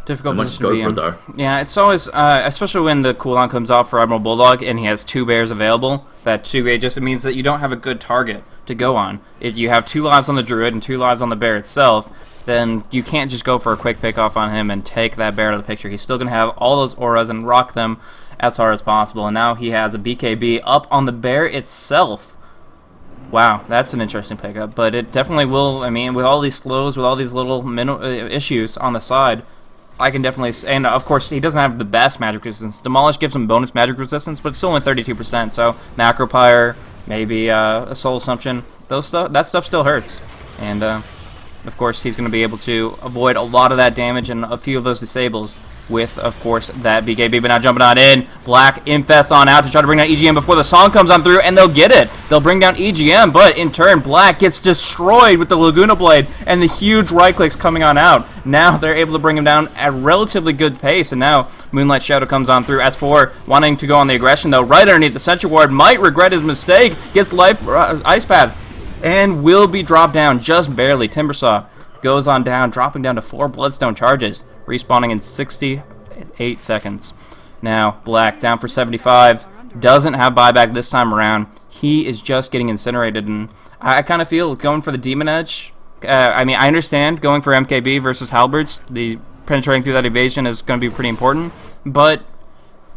Difficult position to be in. Though. Yeah, it's always, especially when the cooldown comes off for Admiral Bulldog and he has 2 bears available, that 2 Aegis, it means that you don't have a good target to go on. If you have 2 lives on the Druid and 2 lives on the bear itself, then you can't just go for a quick pick off on him and take that bear out of the picture. He's still going to have all those auras and rock them as hard as possible, and now he has a BKB up on the bear itself. Wow, that's an interesting pickup, but it definitely will, I mean, with all these slows, with all these little issues on the side, I can definitely, and of course he doesn't have the best magic resistance. Demolish gives him bonus magic resistance, but it's still only 32%. So Macro Pyre, maybe a Soul Assumption, that stuff still hurts. And of course he's going to be able to avoid a lot of that damage and a few of those disables with, of course, that BKB. But now jumping on in, Black infests on out to try to bring down EGM before the song comes on through, and they'll get it. They'll bring down EGM, but in turn, Black gets destroyed with the Laguna Blade and the huge right clicks coming on out. Now they're able to bring him down at relatively good pace, and now Moonlight Shadow comes on through. S4 wanting to go on the aggression, though, right underneath the Sentry Ward, might regret his mistake, gets life Ice Path, and will be dropped down just barely. Timbersaw goes on down, dropping down to 4 Bloodstone charges, respawning in 68 seconds. Now, Black down for 75, doesn't have buyback this time around. He is just getting incinerated, and I kind of feel going for the Demon Edge. I mean, I understand going for MKB versus Halberds. The penetrating through that evasion is going to be pretty important, but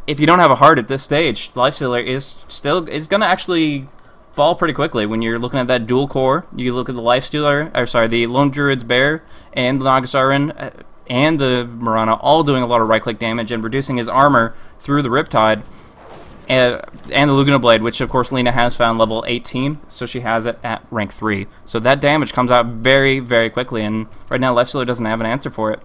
if you don't have a heart at this stage, Lifestealer is going to actually fall pretty quickly. When you're looking at that dual core, you look at the Lifestealer, or sorry, the Lone Druid's Bear and the Nagasaran and the Mirana all doing a lot of right-click damage and reducing his armor through the Riptide, and the Laguna Blade, which of course Lena has found level 18, so she has it at rank 3. So that damage comes out very, very quickly, and right now Lifestealer doesn't have an answer for it.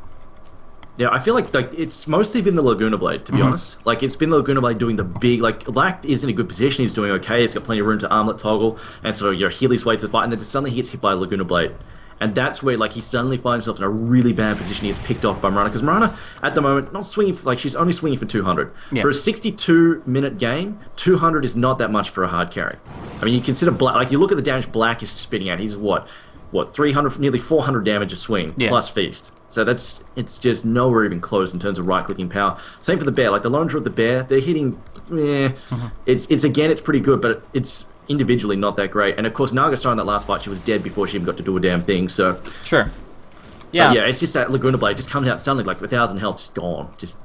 Yeah, I feel like it's mostly been the Laguna Blade, to be honest. Like, it's been the Laguna Blade doing the big, like, Black is in a good position, he's doing okay, he's got plenty of room to armlet toggle, and so heal his way to the fight, and then suddenly he gets hit by a Laguna Blade. And that's where, like, he suddenly finds himself in a really bad position. He gets picked off by Mirana, because Mirana, at the moment, not swinging, she's only swinging for 200. Yeah. For a 62-minute game, 200 is not that much for a hard carry. I mean, you consider Black, like, you look at the damage Black is spitting out, he's what, 300, nearly 400 damage a swing, plus Feast. So it's just nowhere even close in terms of right-clicking power. Same for the Bear, like, the Lone Druid, the Bear, they're hitting, it's pretty good, but it's individually not that great. And of course, Nagasaur in that last fight, she was dead before she even got to do a damn thing, so... Sure. Yeah. Yeah, it's just that Laguna Blade just comes out suddenly, like, 1,000 health, just gone. Just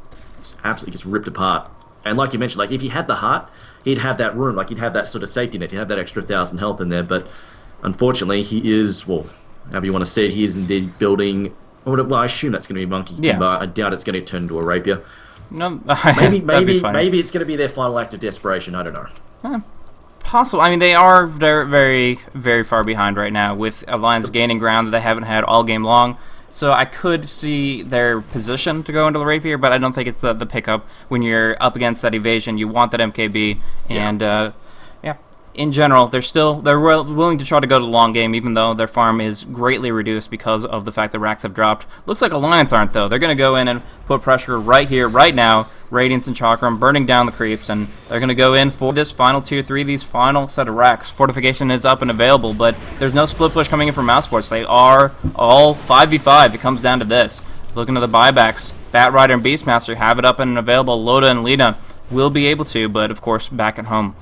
absolutely gets ripped apart. And like you mentioned, like, if he had the heart, he'd have that room, like, he'd have that sort of safety net, he'd have that extra 1,000 health in there, but unfortunately, he is, well, however you want to say it, he is indeed building... Well, I assume that's going to be Monkey King, but I doubt it's going to turn into a Rapier. No, maybe it's going to be their final act of desperation, I don't know. Possible. I mean, they are very, very, very far behind right now, with Alliance gaining ground that they haven't had all game long. So I could see their position to go into the Rapier, but I don't think it's the pickup when you're up against that evasion. You want that MKB, and in general, they're willing to try to go to the long game, even though their farm is greatly reduced because of the fact that racks have dropped. Looks like Alliance aren't, though. They're going to go in and put pressure right here, right now. Radiance and Chakram burning down the creeps, and they're going to go in for this final tier 3, these final set of racks. Fortification is up and available, but there's no split push coming in from Mousesports. They are all 5v5. It comes down to this. Looking at the buybacks, Batrider and Beastmaster have it up and available. Loda and Lena will be able to, but of course back at home.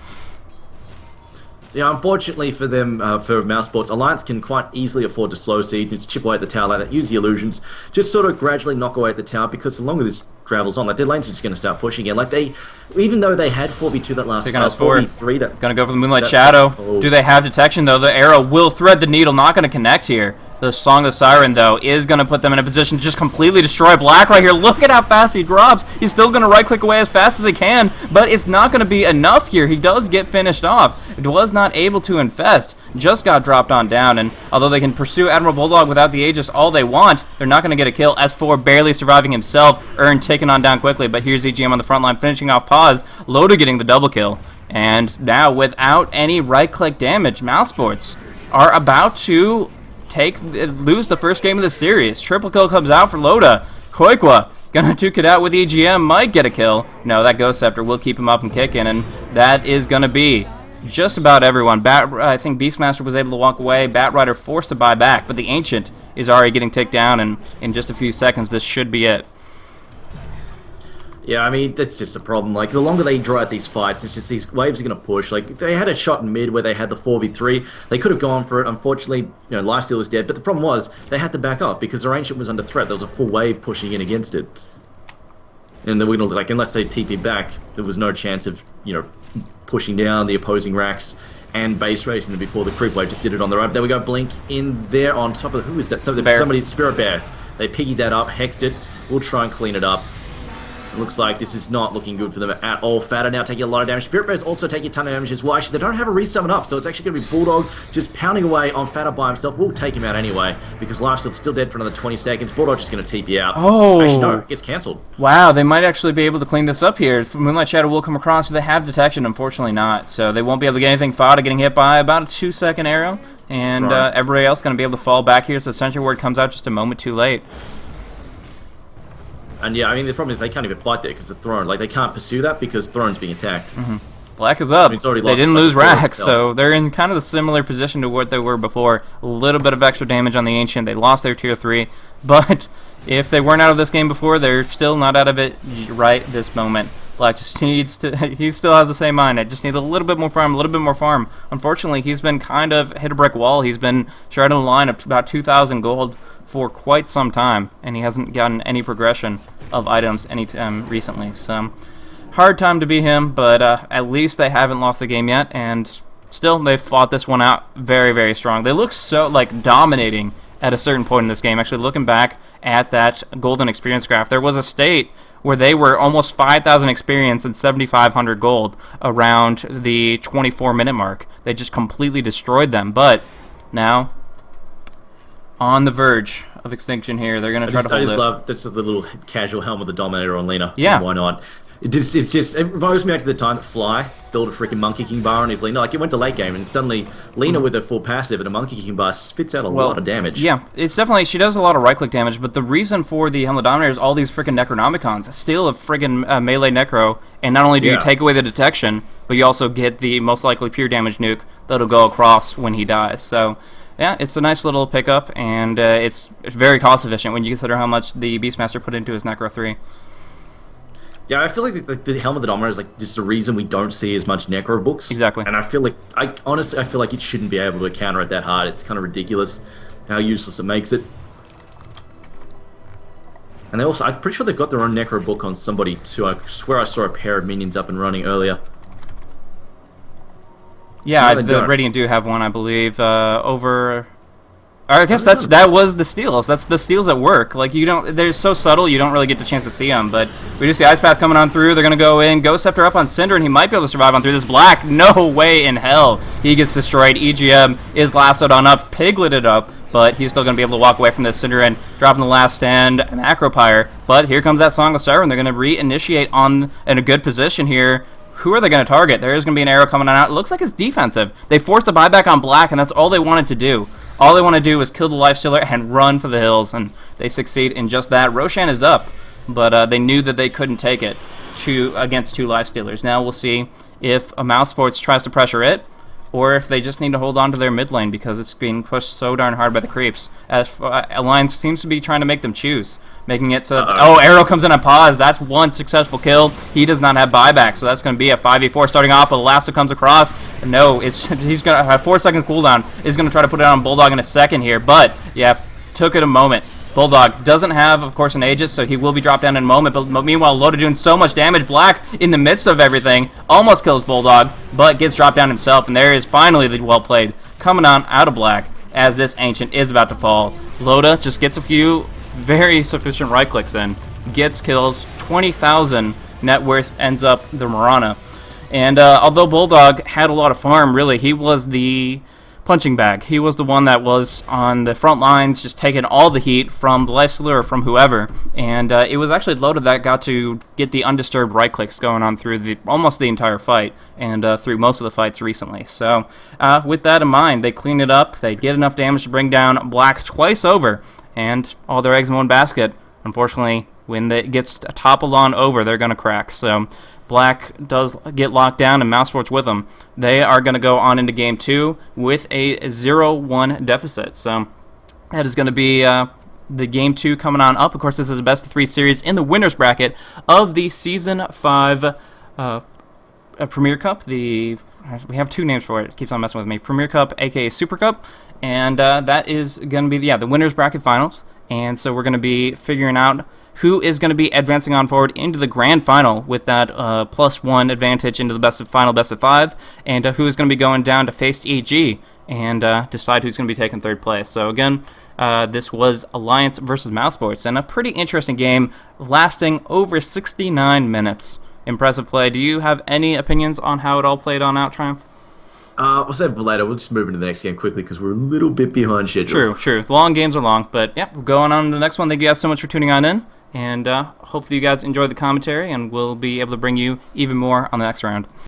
Yeah, unfortunately for them, for Mousesports, Alliance can quite easily afford to slow seed, just chip away at the tower like that, use the illusions, just sort of gradually knock away at the tower, because the longer this travels on, like, their lanes are just going to start pushing again. Like, even though they had 4v2 that last 4v3, that... Gonna go for the Moonlight Shadow. Oh. Do they have detection, though? The arrow will thread the needle, not going to connect here. The Song of the Siren, though, is going to put them in a position to just completely destroy Black right here. Look at how fast he drops. He's still going to right-click away as fast as he can, but it's not going to be enough here. He does get finished off. It was not able to infest. Just got dropped on down, and although they can pursue Admiral Bulldog without the Aegis all they want, they're not going to get a kill. S4 barely surviving himself. Earn taken on down quickly, but here's EGM on the front line finishing off Pause. Loda getting the double kill. And now, without any right-click damage, Mousesports are about to lose the first game of the series. Triple kill comes out for Loda. Koikwa gonna duke it out with EGM, might get a kill. No, that Ghost Scepter will keep him up and kicking, and that is gonna be just about everyone. I think Beastmaster was able to walk away. Batrider forced to buy back, but the Ancient is already getting ticked down, and in just a few seconds, this should be it. Yeah, I mean, that's just a problem. Like, the longer they draw out these fights, it's just these waves are going to push. Like, if they had a shot in mid where they had the 4v3, they could have gone for it. Unfortunately, you know, Lifesteal is dead. But the problem was, they had to back up because their Ancient was under threat. There was a full wave pushing in against it. And they were going to, like, unless they TP back, there was no chance of, you know, pushing down the opposing racks and base racing them before the creep wave just did it on their own. There we go, Blink in there on top of who is that? Somebody, Spirit Bear. They piggied that up, hexed it. will try and clean it up. It looks like this is not looking good for them at all. Fatter now taking a lot of damage. Spirit Bear's also taking a ton of damage as well. Actually, they don't have a resummon up, so it's actually going to be Bulldog just pounding away on Fatter by himself. We'll take him out anyway, because Lifesteal's still dead for another 20 seconds. Bulldog's just going to TP out. Oh! Actually, no, it gets cancelled. Wow, they might actually be able to clean this up here. Moonlight Shadow will come across, so they have detection, unfortunately not. So they won't be able to get anything. Fada getting hit by about a 2-second arrow, and everybody else going to be able to fall back here, so the Sentry Ward comes out just a moment too late. And yeah, I mean, the problem is they can't even fight there because of Throne. Like, they can't pursue that because Throne's being attacked. Black is up. I mean, it's already They lost didn't by lose the Rax, itself. so they're in kind of the similar position to what they were before. A little bit of extra damage on the Ancient. They lost their tier 3, but if they weren't out of this game before, they're still not out of it right this moment. Black just needs to... He still has the same mind. I just need a little bit more farm, a little bit more farm. Unfortunately, he's been kind of hit a brick wall. He's been sharding a line of about 2,000 gold for quite some time, and he hasn't gotten any progression of items anytime recently. So, hard time to beat him, but at least they haven't lost the game yet, and still, they've fought this one out very, very strong. They look so, like, dominating at a certain point in this game. Actually, looking back at that golden experience graph, there was a state where they were almost 5,000 experience and 7,500 gold around the 24-minute mark. They just completely destroyed them, but now on the verge of extinction here. They're going to try to hold it. I just love that's just the little casual helm of the Dominator on Lina. Yeah. Why not? It reminds me back to the time that Fly built a freaking Monkey King bar on his Lina. Like, it went to late game, and suddenly Lina with her full passive and a Monkey King bar spits out a lot of damage. Yeah, it's definitely, she does a lot of right-click damage, but the reason for the Helm of the Dominator is all these freaking Necronomicons. Steal a friggin' melee Necro, and not only do you take away the detection, but you also get the most likely pure damage nuke that'll go across when he dies. So, yeah, it's a nice little pickup, and it's very cost-efficient when you consider how much the Beastmaster put into his Necro 3. Yeah, I feel like the Helm of the Dominator is like just the reason we don't see as much Necro books. Exactly. And I feel like, honestly, I feel like it shouldn't be able to counter it that hard. It's kind of ridiculous how useless it makes it. And they also, I'm pretty sure they've got their own Necro book on somebody too. I swear I saw a pair of minions up and running earlier. Yeah, No, the Radiant do have one, I believe, over... I guess that was the steals. That's the steals at work. Like, you don't, they're so subtle you don't really get the chance to see them. But we do see Ice Path coming on through. They're gonna go in. Ghost Scepter up on Cinder, and he might be able to survive on through this. Black, no way in hell. He gets destroyed. EGM is lassoed on up, pigleted up, but he's still gonna be able to walk away from this Cinder and dropping the last stand, an Acropyre. But here comes that Song of Siren. They're gonna reinitiate on in a good position here. Who are they going to target? There is going to be an arrow coming on out. It looks like it's defensive. They forced a buyback on Black, and that's all they wanted to do. All they want to do is kill the Lifestealer and run for the hills, and they succeed in just that. Roshan is up, but they knew that they couldn't take it against two Lifestealers. Now we'll see if a Mousesports tries to pressure it, or if they just need to hold on to their mid lane because it's being pushed so darn hard by the creeps. As Alliance seems to be trying to make them choose, making it so that, arrow comes in on pause. That's one successful kill. He does not have buyback, so that's going to be a 5v4 starting off, but the lasso comes across. No, he's going to have 4-second cooldown. He's going to try to put it on Bulldog in a second here, but, yeah, took it a moment. Bulldog doesn't have, of course, an Aegis, so he will be dropped down in a moment. But meanwhile, Loda doing so much damage. Black, in the midst of everything, almost kills Bulldog, but gets dropped down himself. And there is finally the well played coming on out of Black as this Ancient is about to fall. Loda just gets a few very sufficient right clicks in, gets kills, 20,000 net worth ends up the Mirana. And although Bulldog had a lot of farm, really, he was the punching bag. He was the one that was on the front lines, just taking all the heat from the Lifestealer or from whoever. And it was actually Loda that got to get the undisturbed right clicks going on through almost the entire fight and through most of the fights recently. So with that in mind, they clean it up. They get enough damage to bring down Black twice over, and all their eggs in one basket. Unfortunately, when it gets toppled on over, they're going to crack. So Black does get locked down, and Mousesports with them. They are going to go on into Game 2 with a 0-1 deficit. So that is going to be the Game 2 coming on up. Of course, this is a best-of-3 series in the winner's bracket of the Season 5 Premier Cup. We have two names for it. It keeps on messing with me. Premier Cup, a.k.a. Super Cup. And that is going to be the winner's bracket finals. And so we're going to be figuring out who is going to be advancing on forward into the grand final with that +1 advantage into the best of 5, and who is going to be going down to face EG and decide who's going to be taking third place. So again, This was Alliance versus Mousesports, and a pretty interesting game lasting over 69 minutes. Impressive play. Do you have any opinions on how it all played on out, Triumph? We'll save it for later. We'll just move into the next game quickly because we're a little bit behind schedule. True. The long games are long, but yeah, we're going on to the next one. Thank you guys so much for tuning on in, and hopefully you guys enjoyed the commentary, and we'll be able to bring you even more on the next round.